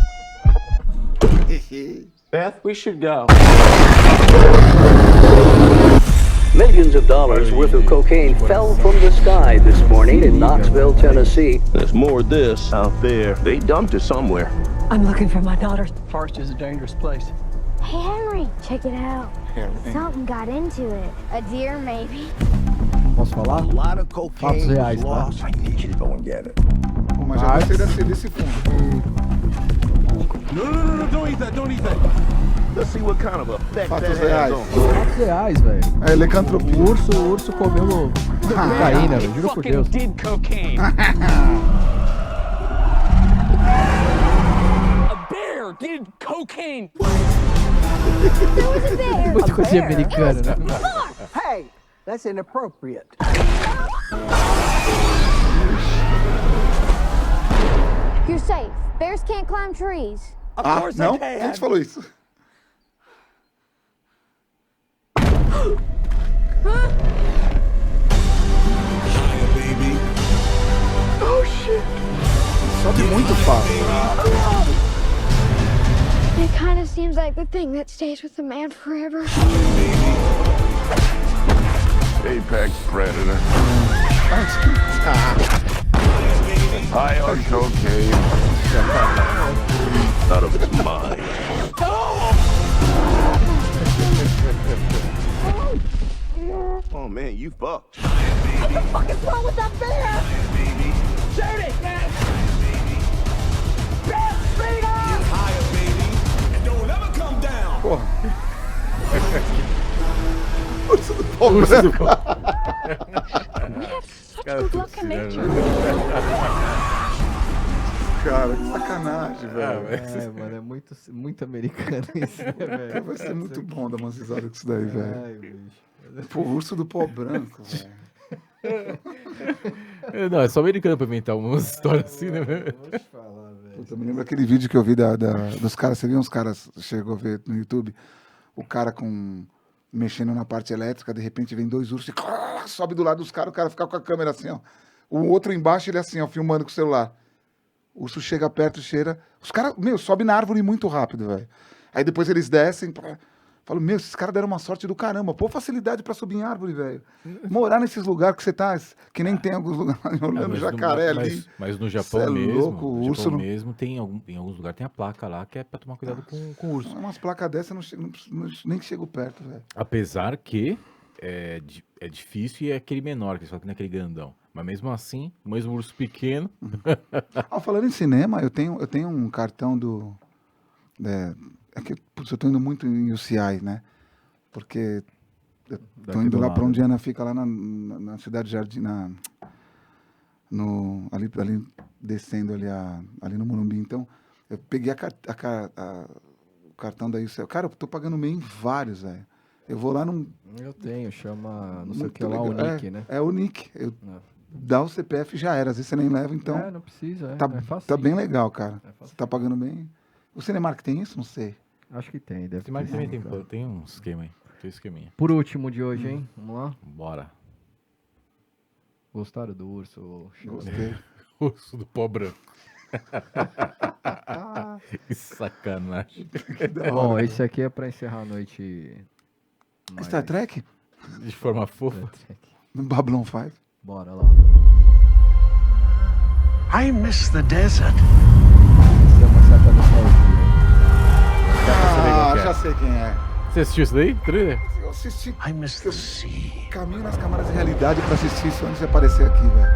[SPEAKER 7] Beth, we should go.
[SPEAKER 11] Millions of dollars worth of cocaine fell from the sky this morning in Knoxville, Tennessee.
[SPEAKER 8] There's more of this out there. They dumped it somewhere.
[SPEAKER 10] I'm looking for my daughter.
[SPEAKER 7] Forest is a dangerous place.
[SPEAKER 5] Hey, Henry, check it out. Something got into it. A deer, maybe.
[SPEAKER 2] Posso falar?
[SPEAKER 9] A lot of
[SPEAKER 2] Fatos
[SPEAKER 9] cocaine
[SPEAKER 2] reais,
[SPEAKER 9] was
[SPEAKER 2] tá?
[SPEAKER 9] lost. I need you to go and get it.
[SPEAKER 3] Pô, mas já gostei desse fundo.
[SPEAKER 8] No, don't eat that, don't eat that. Let's see what kind of effect
[SPEAKER 3] Fatos
[SPEAKER 8] that has
[SPEAKER 3] reais.
[SPEAKER 8] on.
[SPEAKER 2] Fatos reais, velho.
[SPEAKER 3] É lecantropia.
[SPEAKER 2] O urso comeu cocaína, velho. Juro por Deus.
[SPEAKER 7] Did cocaine. A bear did cocaine.
[SPEAKER 2] Muito coisa americana, né?
[SPEAKER 10] Hey, that's inappropriate.
[SPEAKER 5] You're safe. Bears can't climb trees.
[SPEAKER 3] Ah, não? Quem te falou isso?
[SPEAKER 9] Baby.
[SPEAKER 3] Só sobe muito fácil.
[SPEAKER 5] It kind of seems like the thing that stays with the man forever.
[SPEAKER 9] Apex predator. High on cocaine.
[SPEAKER 8] Out of its mind.
[SPEAKER 9] Oh man, you fucked.
[SPEAKER 5] What the fuck is wrong with that bear?
[SPEAKER 7] Shoot it, man!
[SPEAKER 3] Porra. Urso do pau branco.
[SPEAKER 5] We have such good luck in nature.
[SPEAKER 3] Cara, que sacanagem, velho.
[SPEAKER 2] É, mano, é muito americano isso, né, velho?
[SPEAKER 3] Vai ser muito bom dar umas risadas com isso daí, velho.
[SPEAKER 2] Ai, bicho.
[SPEAKER 3] Pô, urso do pau branco, velho.
[SPEAKER 1] Não, é só americano pra inventar umas histórias assim, né?
[SPEAKER 2] Vou te falar, velho.
[SPEAKER 3] Puta, me lembro aquele vídeo que eu vi dos caras, você viu uns caras, chegou a ver no YouTube, o cara mexendo na parte elétrica, de repente vem 2 ursos e sobe do lado dos caras, o cara fica com a câmera assim, ó. O outro embaixo, ele assim, ó, filmando com o celular. O urso chega perto, cheira. Os caras, sobe na árvore muito rápido, velho. Aí depois eles descem. Falo, esses caras deram uma sorte do caramba. Pô, facilidade pra subir em árvore, velho. Morar nesses lugares que você tá, que nem tem alguns lugares. Olhando jacaré ali.
[SPEAKER 1] Mas no Japão mesmo,
[SPEAKER 3] louco, o urso
[SPEAKER 1] Japão mesmo tem em alguns lugares tem a placa lá que é pra tomar cuidado com o urso.
[SPEAKER 3] Umas placas dessas nem chego perto, velho.
[SPEAKER 1] Apesar que é difícil e é aquele menor, que só que não é aquele grandão. Mas mesmo assim, mesmo urso pequeno.
[SPEAKER 3] Falando em cinema, eu tenho um cartão do. Putz, eu tô indo muito em UCI, né? Porque eu tô indo lá pra onde a Ana fica, lá na Cidade Jardim, ali descendo ali no Morumbi. Então, eu peguei o cartão da UCI. Cara, eu tô pagando meio em vários, velho. Eu vou lá num.
[SPEAKER 2] Eu tenho, chama. Não sei o
[SPEAKER 3] Muito
[SPEAKER 2] que lá, o
[SPEAKER 3] legal.
[SPEAKER 2] Nick, né?
[SPEAKER 3] É o Nick. Dá o CPF já era, às vezes você nem leva, então.
[SPEAKER 2] Não precisa,
[SPEAKER 3] Tá bem legal, cara. Você tá pagando bem. O Cinemark tem isso? Não sei.
[SPEAKER 2] Acho que tem, deve
[SPEAKER 1] Mas
[SPEAKER 2] ter.
[SPEAKER 1] também tem um esquema aí. Tem um esqueminha.
[SPEAKER 2] Por último de hoje, hein? Vamos lá?
[SPEAKER 1] Bora.
[SPEAKER 2] Gostaram do urso?
[SPEAKER 3] Gostei.
[SPEAKER 1] Urso do pó branco. Que sacanagem.
[SPEAKER 2] Bom, esse aqui é pra encerrar a noite.
[SPEAKER 3] Star Trek?
[SPEAKER 1] De forma fofa.
[SPEAKER 3] No Babylon 5?
[SPEAKER 2] Bora lá.
[SPEAKER 7] I miss the desert.
[SPEAKER 2] Isso é uma certa nostalgia.
[SPEAKER 3] Já sei quem é.
[SPEAKER 1] Você assistiu isso daí? Trailer?
[SPEAKER 3] Eu assisti.
[SPEAKER 7] I miss the sea.
[SPEAKER 3] Caminho nas câmaras de realidade pra assistir isso antes de aparecer aqui, velho.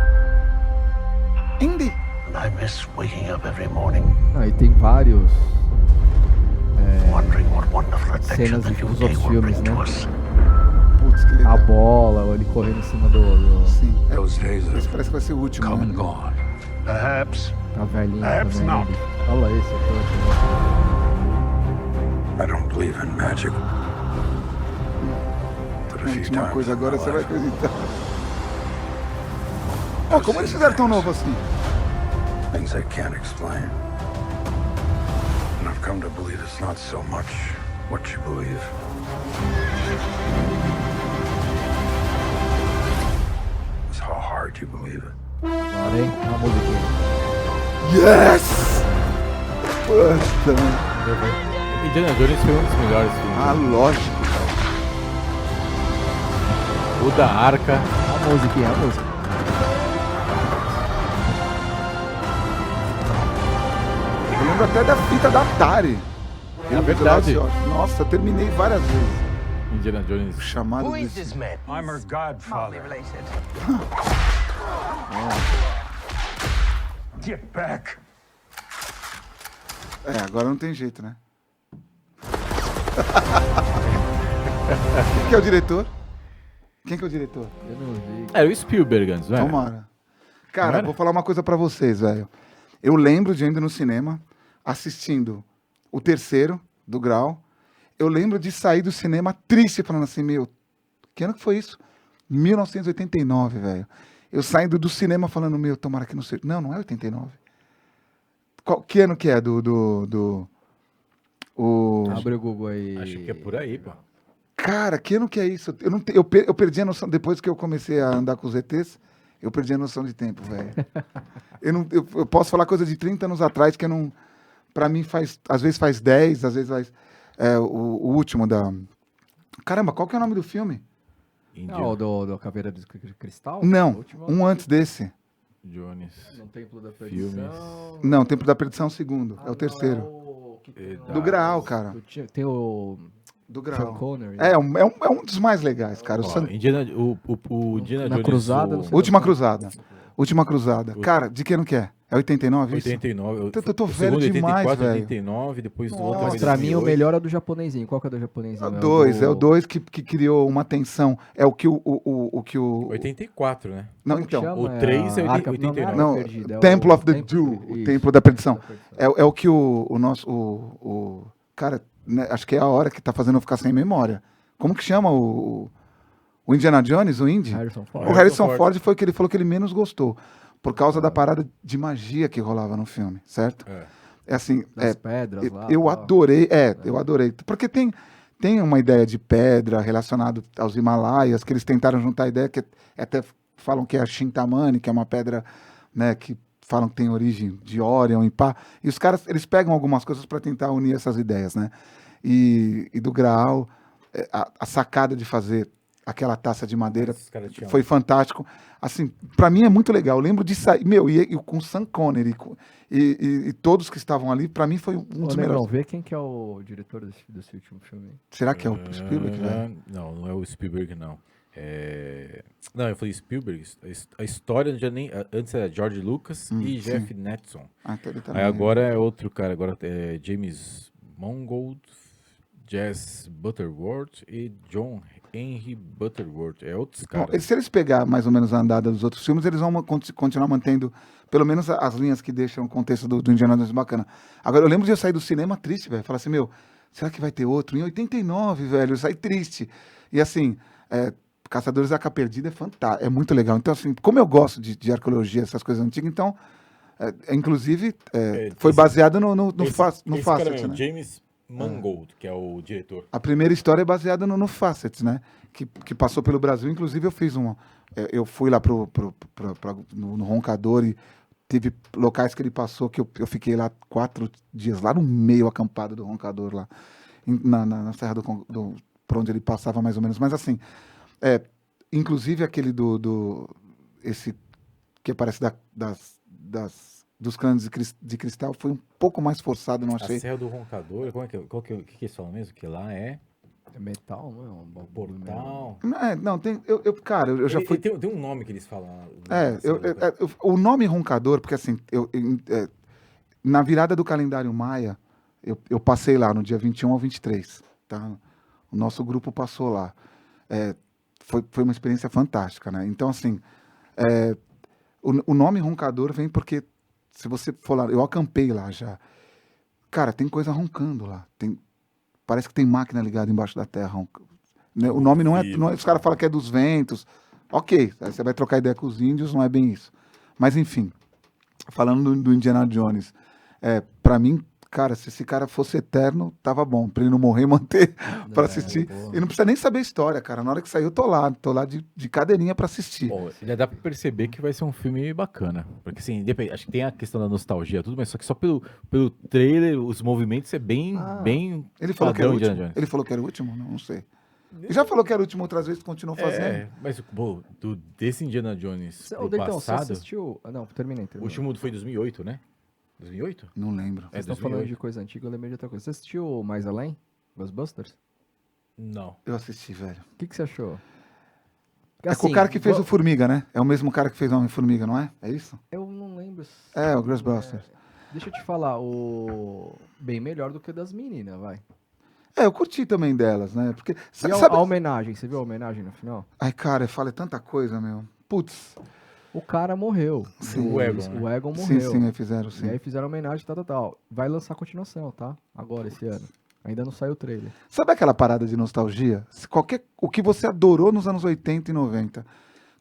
[SPEAKER 3] Indy.
[SPEAKER 7] And I miss waking up every morning,
[SPEAKER 2] E tem vários
[SPEAKER 7] wondering what wonderful adventure
[SPEAKER 2] cenas
[SPEAKER 7] the new
[SPEAKER 2] dos
[SPEAKER 7] day
[SPEAKER 2] outros
[SPEAKER 7] will
[SPEAKER 2] filmes,
[SPEAKER 7] bring
[SPEAKER 2] né?
[SPEAKER 7] to us.
[SPEAKER 3] Putz, que legal.
[SPEAKER 2] A bola, ele correndo em cima do...
[SPEAKER 3] Sim.
[SPEAKER 8] Those days
[SPEAKER 3] Esse
[SPEAKER 8] have
[SPEAKER 3] parece que vai ser o último,
[SPEAKER 8] come
[SPEAKER 3] né?
[SPEAKER 8] and gone.
[SPEAKER 7] Perhaps.
[SPEAKER 2] Tá velhinho
[SPEAKER 7] Perhaps
[SPEAKER 2] também.
[SPEAKER 7] not.
[SPEAKER 2] Olha esse aqui.
[SPEAKER 8] I don't believe in magic. But a few
[SPEAKER 3] Última
[SPEAKER 8] times
[SPEAKER 3] coisa
[SPEAKER 8] in my
[SPEAKER 3] agora, você vai
[SPEAKER 8] life,
[SPEAKER 3] acreditar. Ó, como eles fizeram tão novo assim?
[SPEAKER 8] things I can't explain. And I've come to believe it's not so much what you believe. It's how hard you believe it.
[SPEAKER 2] Bora, hein? A musiquinha.
[SPEAKER 3] Yes! Puta.
[SPEAKER 1] Indiana Jones foi um dos melhores filmes.
[SPEAKER 3] Ah, lógico.
[SPEAKER 1] O da Arca.
[SPEAKER 2] A musiquinha, a música.
[SPEAKER 3] Eu lembro até da fita da Atari.
[SPEAKER 1] É verdade.
[SPEAKER 3] Nossa, eu terminei várias vezes.
[SPEAKER 1] Indiana Jones.
[SPEAKER 3] O chamado
[SPEAKER 7] Who is
[SPEAKER 3] desse...
[SPEAKER 7] this man? I'm her godfather. Related. Get back.
[SPEAKER 3] Agora não tem jeito, né? Quem que é o diretor? Quem que é o diretor?
[SPEAKER 2] Eu não vi.
[SPEAKER 1] Era o Spielberg antes, não é?
[SPEAKER 3] Tomara. Cara,
[SPEAKER 1] Não era?
[SPEAKER 3] vou falar uma coisa pra vocês, velho. Eu lembro de ainda no cinema, assistindo o terceiro do Grau. Eu lembro de sair do cinema triste, falando assim, que ano que foi isso? 1989, velho. Eu saindo do cinema falando, tomara que não seja... Não é 89. Que ano que é
[SPEAKER 2] Abre o Google aí.
[SPEAKER 1] Acho que é por aí, pô.
[SPEAKER 3] Cara, que ano que é isso? Eu perdi a noção. Depois que eu comecei a andar com os ETs, Eu perdi a noção de tempo, velho. Eu posso falar coisa de 30 anos atrás que eu não... Pra mim às vezes faz 10, às vezes faz... o último da... Caramba, qual que é o nome do filme?
[SPEAKER 2] Não, do Caveira de Cristal?
[SPEAKER 3] Não, um antes desse.
[SPEAKER 1] Jones.
[SPEAKER 2] No Templo da Perdição.
[SPEAKER 3] Não, Templo da Perdição é o segundo. É o terceiro. Do Graal, cara.
[SPEAKER 2] Tem o...
[SPEAKER 3] Do Graal.
[SPEAKER 2] Sean Connery.
[SPEAKER 3] É um dos mais legais, cara.
[SPEAKER 1] Ó, Indiana
[SPEAKER 2] Na
[SPEAKER 1] Jones...
[SPEAKER 2] Cruzada, não sei.
[SPEAKER 3] Última Cruzada. Última Cruzada. Cara, de que ano que é? É 89 isso?
[SPEAKER 1] 89.
[SPEAKER 3] Eu tô velho
[SPEAKER 1] segundo,
[SPEAKER 3] demais,
[SPEAKER 1] 84,
[SPEAKER 3] velho.
[SPEAKER 1] 89, depois do
[SPEAKER 3] Nossa.
[SPEAKER 1] outro...
[SPEAKER 2] Mas pra mim o melhor é o do japonesinho. Qual que é o do japonesinho?
[SPEAKER 3] É o 2 que criou uma tensão. É o que o...
[SPEAKER 1] 84, né?
[SPEAKER 3] Não,
[SPEAKER 2] Como que
[SPEAKER 3] então.
[SPEAKER 2] chama?
[SPEAKER 1] O 3 é
[SPEAKER 2] Arca-
[SPEAKER 1] 89.
[SPEAKER 3] Não,
[SPEAKER 2] Perdido, é o
[SPEAKER 3] Temple of the
[SPEAKER 2] Templo-
[SPEAKER 3] Dew, o
[SPEAKER 2] isso.
[SPEAKER 3] Templo da Perdição. É o que o nosso... Cara, né, acho que é a hora que tá fazendo eu ficar sem memória. Como que chama o Indiana Jones, o Indy?
[SPEAKER 2] Harrison Ford.
[SPEAKER 3] O Harrison Ford foi o que ele falou que ele menos gostou. Por causa da parada de magia que rolava no filme, certo? É assim...
[SPEAKER 2] Das pedras lá.
[SPEAKER 3] Eu
[SPEAKER 2] tal.
[SPEAKER 3] adorei, eu adorei. Porque tem uma ideia de pedra relacionada aos Himalaias, que eles tentaram juntar a ideia, que até falam que é a Chintamani, que é uma pedra, né, que falam que tem origem de Orion e pá. E os caras, eles pegam algumas coisas para tentar unir essas ideias, né? E do Graal, a sacada de fazer aquela taça de madeira foi fantástico. Assim, para mim é muito legal. Eu lembro de sair, e com Sean Connery e todos que estavam ali, para mim foi um dos melhores.
[SPEAKER 2] Vamos ver quem que é o diretor desse último filme.
[SPEAKER 3] Será que é o Spielberg, velho?
[SPEAKER 1] Não é o Spielberg, não. Não, eu falei Spielberg. A história já nem... Antes era George Lucas e Jeff Netson.
[SPEAKER 3] Então ele
[SPEAKER 1] Aí agora é outro cara. Agora é James Mangold, Jess Butterworth e John Henry Butterworth. É outros caras.
[SPEAKER 3] Bom, se eles pegar mais ou menos a andada dos outros filmes, eles vão continuar mantendo pelo menos as linhas que deixam o contexto do Indiana Jones bacana. Agora, eu lembro de eu sair do cinema triste, velho. Falar assim, será que vai ter outro? Em 89, velho, eu saí triste. E assim, Caçadores da Arca Perdida é fantástico, é muito legal. Então, assim, como eu gosto de arqueologia, essas coisas antigas, então, inclusive, foi baseado no Facet, né?
[SPEAKER 1] James Mangold, que é o diretor.
[SPEAKER 3] A primeira história é baseada no Facet, né? Que passou pelo Brasil. Inclusive, eu fiz eu fui lá no Roncador e teve locais que ele passou que eu fiquei lá 4 dias, lá no meio acampado do Roncador, lá na Serra por onde ele passava mais ou menos. Mas assim, inclusive aquele esse que aparece dos crânios de cristal foi um pouco mais forçado, não achei.
[SPEAKER 1] A Serra do Roncador, o que eles falam mesmo? Que lá é
[SPEAKER 2] metal, não é? Um
[SPEAKER 1] portal.
[SPEAKER 3] Não, tem. Cara, eu já fui.
[SPEAKER 1] Tem um nome que eles falam.
[SPEAKER 3] O nome Roncador, porque assim, na virada do calendário maia, eu passei lá no dia 21 ao 23, tá? O nosso grupo passou lá. Foi uma experiência fantástica, né? Então, assim, o nome Roncador vem porque, se você for lá, eu acampei lá já. Cara, tem coisa roncando lá. Parece que tem máquina ligada embaixo da terra. O nome não é. Os caras falam que é dos ventos. Ok, aí você vai trocar ideia com os índios, não é bem isso. Mas, enfim, falando do Indiana Jones, pra mim, cara, se esse cara fosse eterno, tava bom. Pra ele não morrer e manter pra assistir. E não precisa nem saber a história, cara. Na hora que sair, eu tô lá de cadeirinha pra assistir.
[SPEAKER 1] Bom, já dá pra perceber que vai ser um filme bacana. Porque, assim, acho que tem a questão da nostalgia, tudo, mas só que só pelo trailer, os movimentos é bem
[SPEAKER 3] Ele falou que era o último? Ele falou que era o último? Não sei. Ele já falou que era o último outras vezes, continuou fazendo.
[SPEAKER 1] Mas, desse Indiana Jones
[SPEAKER 2] então,
[SPEAKER 1] passado...
[SPEAKER 2] Você assistiu... Não, terminei.
[SPEAKER 1] O último foi em 2008, né? 2008?
[SPEAKER 3] Não lembro.
[SPEAKER 2] Vocês estão falando de coisa antiga, eu lembrei de outra coisa. Você assistiu Mais Além? Ghostbusters?
[SPEAKER 1] Não.
[SPEAKER 3] Eu assisti, velho.
[SPEAKER 2] O que você achou?
[SPEAKER 3] Com o cara que fez o Formiga, né? É o mesmo cara que fez o Homem-Formiga, não é? É isso?
[SPEAKER 2] Eu não lembro.
[SPEAKER 3] O Ghostbusters.
[SPEAKER 2] Deixa eu te falar, bem melhor do que o das meninas, vai.
[SPEAKER 3] Eu curti também delas, né? Porque,
[SPEAKER 2] sabe a homenagem? Você viu a homenagem no final?
[SPEAKER 3] Ai, cara, eu falei tanta coisa, meu. Putz.
[SPEAKER 2] O cara morreu.
[SPEAKER 3] Sim,
[SPEAKER 2] o Egon morreu.
[SPEAKER 3] Sim, aí fizeram, sim.
[SPEAKER 2] E aí fizeram homenagem, tal. Vai lançar a continuação, tá? Agora, esse ano. Ainda não saiu o trailer.
[SPEAKER 3] Sabe aquela parada de nostalgia? O que você adorou nos anos 80 e 90.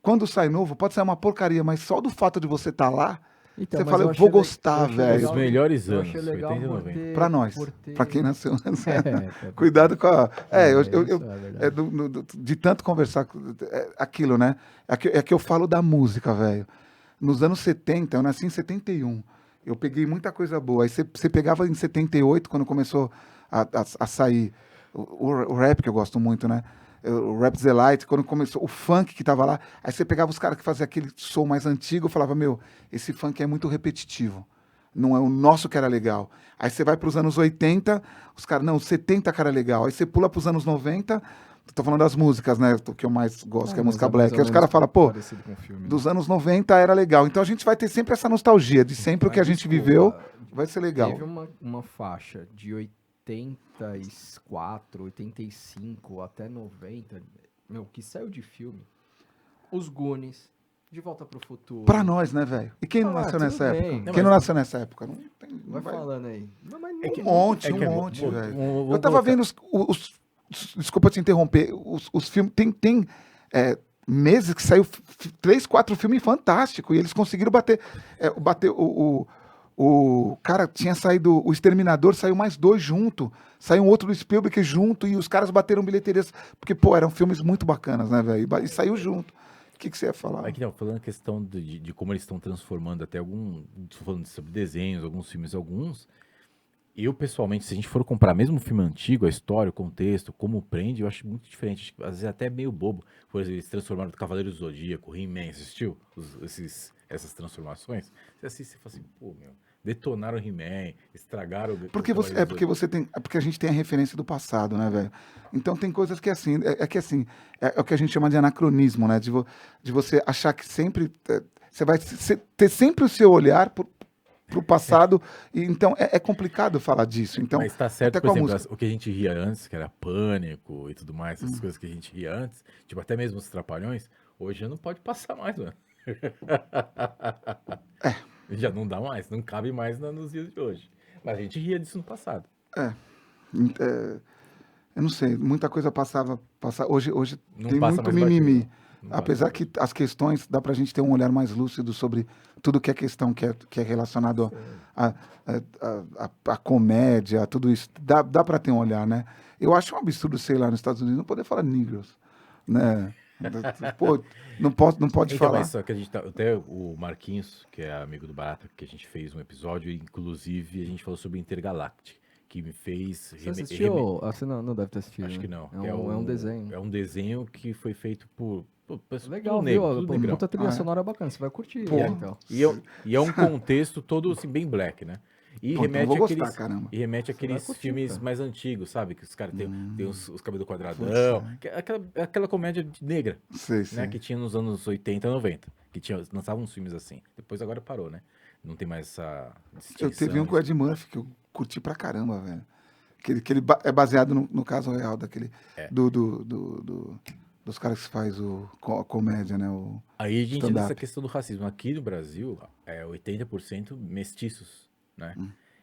[SPEAKER 3] Quando sai novo, pode sair uma porcaria, mas só do fato de você estar lá,
[SPEAKER 2] Então,
[SPEAKER 3] Você
[SPEAKER 2] mas
[SPEAKER 3] fala, eu
[SPEAKER 2] achei
[SPEAKER 3] vou
[SPEAKER 2] le-
[SPEAKER 3] gostar,
[SPEAKER 2] eu achei
[SPEAKER 3] velho.
[SPEAKER 2] legal-
[SPEAKER 1] Os melhores
[SPEAKER 2] eu
[SPEAKER 1] anos,
[SPEAKER 2] achei legal
[SPEAKER 1] 80 e
[SPEAKER 2] por
[SPEAKER 1] 90.
[SPEAKER 2] ter-
[SPEAKER 3] Pra nós,
[SPEAKER 2] por ter-
[SPEAKER 3] pra quem nasceu nessa
[SPEAKER 2] É,
[SPEAKER 3] Cuidado com a.
[SPEAKER 2] isso é verdade.
[SPEAKER 3] De tanto conversar, aquilo, né? É que eu falo da música, velho. Nos anos 70, eu nasci em 71. Eu peguei muita coisa boa. Aí você pegava em 78, quando começou a sair o rap, que eu gosto muito, né? O Rap Zelite, quando começou o funk que tava lá. Aí você pegava os caras que faziam aquele som mais antigo, eu falava, meu, esse funk é muito repetitivo. Não é o nosso que era legal. Aí você vai para os anos 80, os caras, não, 70 que era legal. Aí você pula para os anos 90, tô falando das músicas, né? O que eu mais gosto, que é a música black. Aí os caras falam, pô, dos anos 90 era legal. Então a gente vai ter sempre essa nostalgia de sempre o que a gente viveu vai ser legal.
[SPEAKER 2] Teve uma faixa de 84, 85 até 90, meu, que saiu de filme. Os Goonies, De Volta pro Futuro.
[SPEAKER 3] Pra nós, né, velho? E quem não nasceu
[SPEAKER 2] tudo
[SPEAKER 3] nessa
[SPEAKER 2] bem.
[SPEAKER 3] época?
[SPEAKER 2] Não,
[SPEAKER 3] Quem não
[SPEAKER 2] mas-
[SPEAKER 3] nasceu nessa época? Não tem, não
[SPEAKER 2] Vai falando aí. Não, mas
[SPEAKER 3] Um monte, velho. Eu tava vendo desculpa te interromper. Os filmes. Tem meses que saiu 3, 4 filmes fantásticos. E eles conseguiram bater. O cara tinha saído. O Exterminador saiu mais 2 junto. Saiu um outro do Spielberg junto. E os caras bateram bilheterias. Porque, pô, eram filmes muito bacanas, né, velho? E saiu junto. O que você ia falar?
[SPEAKER 1] Aqui não, falando a questão de como eles estão transformando até tô falando sobre desenhos, alguns filmes, eu pessoalmente, se a gente for comparar mesmo o filme antigo, a história, o contexto, como prende, eu acho muito diferente, acho que, às vezes até meio bobo. Por exemplo, eles transformaram o Cavaleiro do Zodíaco, o He-Man, assistiu essas transformações? Você assiste e fala assim, pô, meu, detonaram o He-Man, estragaram o
[SPEAKER 3] Porque a gente tem a referência do passado, né, velho? Então tem coisas que assim, é o que a gente chama de anacronismo, né? De você achar que sempre você vai ter sempre o seu olhar pro passado, e então é complicado falar disso. Então,
[SPEAKER 1] mas tá certo,
[SPEAKER 3] até
[SPEAKER 1] por
[SPEAKER 3] com a
[SPEAKER 1] exemplo,
[SPEAKER 3] música.
[SPEAKER 1] o que a gente ria antes, que era Pânico e tudo mais, essas coisas que a gente ria antes, tipo até mesmo os Trapalhões, hoje já não pode passar mais, mano. Já não dá mais, não cabe mais nos dias de hoje. Mas a gente ria disso no passado.
[SPEAKER 3] Eu não sei, muita coisa passava. Hoje
[SPEAKER 1] Não
[SPEAKER 3] tem
[SPEAKER 1] passa
[SPEAKER 3] muito
[SPEAKER 1] mais
[SPEAKER 3] mimimi.
[SPEAKER 1] batido. Não
[SPEAKER 3] Apesar
[SPEAKER 1] passa.
[SPEAKER 3] que as questões, dá pra gente ter um olhar mais lúcido sobre tudo que é questão que é relacionado a comédia, tudo isso. Dá pra ter um olhar, né? Eu acho um absurdo, sei lá, nos Estados Unidos, não poder falar negros, né? Pô, não pode
[SPEAKER 1] Então,
[SPEAKER 3] falar.
[SPEAKER 1] mas só que a gente até o Marquinhos, que é amigo do Barata, que a gente fez um episódio, inclusive a gente falou sobre Intergalactic, que me fez...
[SPEAKER 2] Você assistiu? Você não deve ter assistido.
[SPEAKER 1] Acho
[SPEAKER 2] né?
[SPEAKER 1] que não.
[SPEAKER 2] É um desenho.
[SPEAKER 1] É um desenho que foi feito por
[SPEAKER 2] Legal,
[SPEAKER 1] tudo
[SPEAKER 2] viu?
[SPEAKER 1] negro, tudo negrão.
[SPEAKER 2] Puta trilha sonora bacana, você vai curtir.
[SPEAKER 3] Pô.
[SPEAKER 2] Então.
[SPEAKER 1] E é um contexto todo assim, bem black, né? E
[SPEAKER 3] Pô, então
[SPEAKER 1] remete
[SPEAKER 3] vou gostar,
[SPEAKER 1] àqueles,
[SPEAKER 3] caramba.
[SPEAKER 1] e remete àqueles
[SPEAKER 2] curtir,
[SPEAKER 1] filmes
[SPEAKER 2] cara.
[SPEAKER 1] mais antigos, sabe? Que os caras têm os cabelos quadradão.
[SPEAKER 3] Força.
[SPEAKER 1] Que é aquela comédia negra,
[SPEAKER 3] Sei.
[SPEAKER 1] né? Que tinha nos anos 80, 90. Que lançavam uns filmes assim. Depois agora parou, né? Não tem mais essa distinção.
[SPEAKER 3] Eu teve um com o Ed Murphy que eu curti pra caramba, velho. Que ele é baseado no caso real daquele. Dos caras que faz a comédia, né?
[SPEAKER 1] Aí a gente
[SPEAKER 3] stand-up.
[SPEAKER 1] nessa questão do racismo. Aqui no Brasil, é 80% mestiços, né?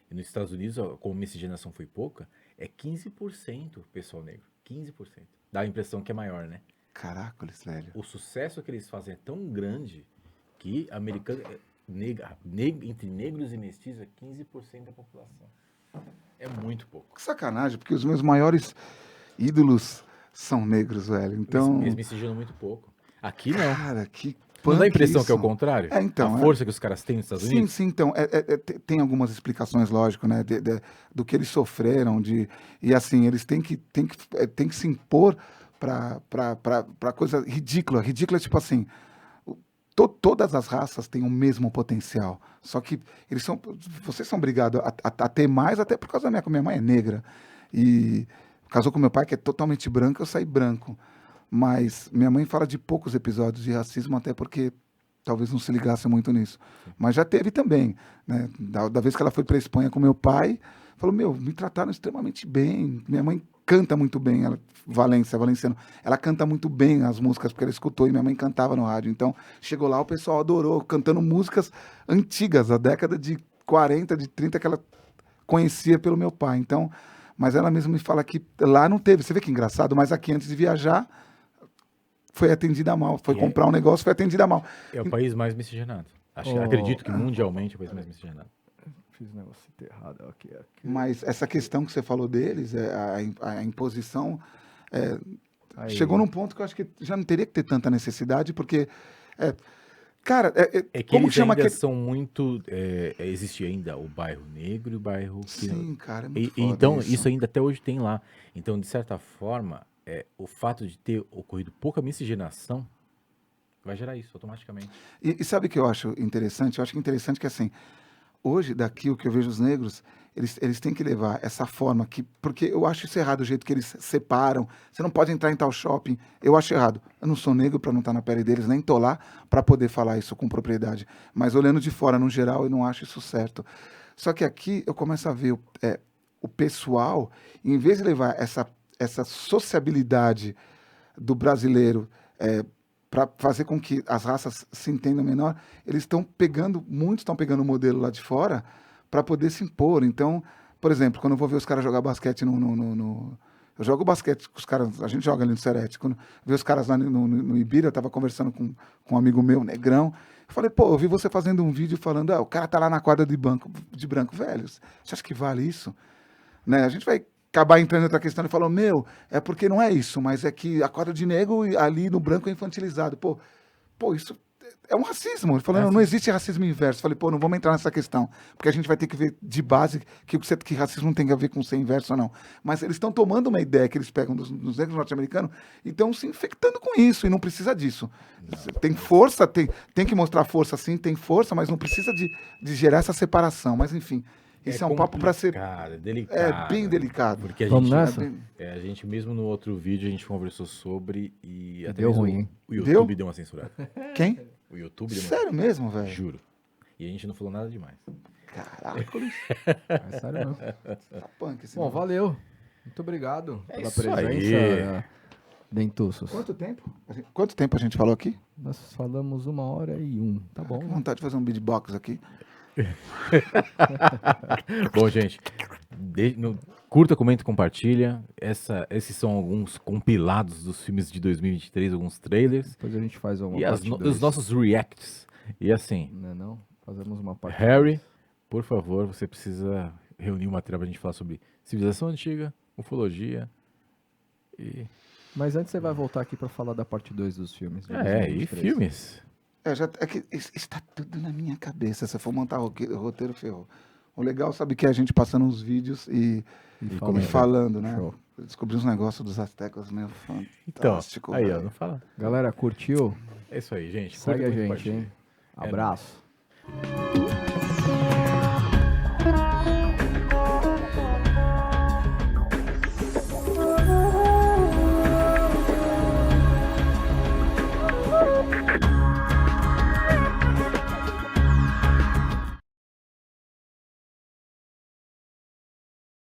[SPEAKER 1] E nos Estados Unidos, como a miscigenação foi pouca, é 15% pessoal negro. 15%. Dá a impressão que é maior, né?
[SPEAKER 3] Caracoles, velho.
[SPEAKER 1] O sucesso que eles fazem é tão grande que americano, entre negros e mestiços é 15% da população. É muito pouco.
[SPEAKER 3] Que sacanagem, porque os meus maiores ídolos são negros, velho. Então.
[SPEAKER 1] Eles miscigenam muito pouco. Aqui não.
[SPEAKER 3] Cara, que
[SPEAKER 1] Não dá a impressão
[SPEAKER 3] isso.
[SPEAKER 1] que é o contrário?
[SPEAKER 3] Então,
[SPEAKER 1] a força que os caras têm nos Estados Unidos?
[SPEAKER 3] Sim, então. Tem algumas explicações, lógico, né? Do que eles sofreram. E assim, eles têm que se impor pra coisa ridícula. Ridícula, tipo assim. Todas as raças têm o mesmo potencial. Só que vocês são obrigados a ter mais, até por causa da minha mãe é negra. E casou com meu pai, que é totalmente branco, eu saí branco. Mas minha mãe fala de poucos episódios de racismo, até porque talvez não se ligasse muito nisso. Mas já teve também, né? Da vez que ela foi para a Espanha com meu pai, falou, me trataram extremamente bem. Minha mãe canta muito bem, valenciano. Ela canta muito bem as músicas, porque ela escutou e minha mãe cantava no rádio. Então, chegou lá, o pessoal adorou, cantando músicas antigas, da década de 40, de 30, que ela conhecia pelo meu pai. Então, mas ela mesma me fala que lá não teve. Você vê que engraçado, mas aqui, antes de viajar, foi atendida mal. Foi comprar um negócio, foi atendida mal.
[SPEAKER 1] É o país mais miscigenado. Acredito que mundialmente é o país mais miscigenado.
[SPEAKER 2] Fiz um negócio errado aqui.
[SPEAKER 3] Mas essa questão que você falou deles, a imposição,
[SPEAKER 2] Aí.
[SPEAKER 3] chegou num ponto que eu acho que já não teria que ter tanta necessidade, porque, cara,
[SPEAKER 1] É que
[SPEAKER 3] como
[SPEAKER 1] eles
[SPEAKER 3] chama
[SPEAKER 1] ainda
[SPEAKER 3] aquele...
[SPEAKER 1] são muito... existe ainda o bairro negro e o bairro...
[SPEAKER 3] Sim, cara, é muito foda
[SPEAKER 1] Então, isso ainda até hoje tem lá. Então, de certa forma, o fato de ter ocorrido pouca miscigenação vai gerar isso automaticamente.
[SPEAKER 3] E sabe o que eu acho interessante? Eu acho que interessante que, assim, hoje, daqui, o que eu vejo os negros, eles têm que levar essa forma que... Porque eu acho isso errado, o jeito que eles separam. Você não pode entrar em tal shopping. Eu acho errado. Eu não sou negro para não estar na pele deles, nem tô lá para poder falar isso com propriedade. Mas olhando de fora, no geral, eu não acho isso certo. Só que aqui eu começo a ver o pessoal, em vez de levar essa sociabilidade do brasileiro para fazer com que as raças se entendam menor, muitos estão pegando o modelo lá de fora para poder se impor. Então, por exemplo, quando eu vou ver os caras jogar basquete eu jogo basquete com os caras, a gente joga ali no Serete. Quando eu vi os caras lá no Ibira, eu estava conversando com um amigo meu, negrão, eu falei, pô, eu vi você fazendo um vídeo falando, o cara tá lá na quadra de branco, velho, você acha que vale isso? Né? A gente vai acabar entrando em outra questão e falar, é porque não é isso, mas é que a quadra de negro ali no branco é infantilizado. Pô, isso é um racismo. Ele falou, não existe racismo inverso. Eu falei, não vamos entrar nessa questão, porque a gente vai ter que ver de base que racismo não tem a ver com ser inverso ou não. Mas eles estão tomando uma ideia que eles pegam dos negros norte-americanos e estão se infectando com isso, e não precisa disso. Tem força, tem que mostrar força, sim, tem força, mas não precisa de gerar essa separação. Mas, enfim... Isso é um papo para ser...
[SPEAKER 1] delicado.
[SPEAKER 3] É bem delicado.
[SPEAKER 1] Porque
[SPEAKER 2] Vamos nessa?
[SPEAKER 1] A gente mesmo no outro vídeo a gente conversou sobre e até
[SPEAKER 2] deu
[SPEAKER 1] mesmo
[SPEAKER 2] ruim, hein?
[SPEAKER 1] O YouTube deu uma censurada.
[SPEAKER 3] Quem?
[SPEAKER 1] O YouTube deu uma
[SPEAKER 3] Sério mesmo, velho?
[SPEAKER 1] Juro. E a gente não falou nada demais.
[SPEAKER 3] Caraca,
[SPEAKER 2] É sério mesmo.
[SPEAKER 3] tá punk esse
[SPEAKER 2] Bom,
[SPEAKER 3] negócio.
[SPEAKER 2] valeu. Muito obrigado pela
[SPEAKER 1] isso
[SPEAKER 2] presença,
[SPEAKER 1] aí.
[SPEAKER 2] Dentussos.
[SPEAKER 3] Quanto tempo a gente falou aqui?
[SPEAKER 2] Nós falamos 1h01. Tá bom.
[SPEAKER 3] Com vontade de fazer um beatbox aqui.
[SPEAKER 1] Bom, gente, curta, comenta e compartilha. Esses são alguns compilados dos filmes de 2023, alguns trailers.
[SPEAKER 2] Depois a gente faz uma
[SPEAKER 1] E
[SPEAKER 2] parte
[SPEAKER 1] os nossos reacts. E assim,
[SPEAKER 2] Não? Fazemos uma parte
[SPEAKER 1] Harry, por favor, você precisa reunir um material pra gente falar sobre civilização antiga, ufologia e...
[SPEAKER 2] Mas antes você vai voltar aqui pra falar da parte 2 dos filmes. de
[SPEAKER 1] e
[SPEAKER 2] 2023.
[SPEAKER 1] filmes.
[SPEAKER 3] É que está tudo na minha cabeça. Se eu for montar roteiro, ferrou. O legal, sabe, que é a gente passando uns vídeos e falando, né?
[SPEAKER 2] Show.
[SPEAKER 3] Eu descobri uns negócios dos astecas meio
[SPEAKER 1] Então,
[SPEAKER 3] fantástico.
[SPEAKER 1] aí, ó,
[SPEAKER 3] velho.
[SPEAKER 1] não fala.
[SPEAKER 2] Galera, curtiu?
[SPEAKER 1] É isso aí, gente.
[SPEAKER 2] Segue
[SPEAKER 1] Curta,
[SPEAKER 2] a
[SPEAKER 1] comenta e
[SPEAKER 2] gente, hein?
[SPEAKER 1] compartilha. É
[SPEAKER 2] Abraço.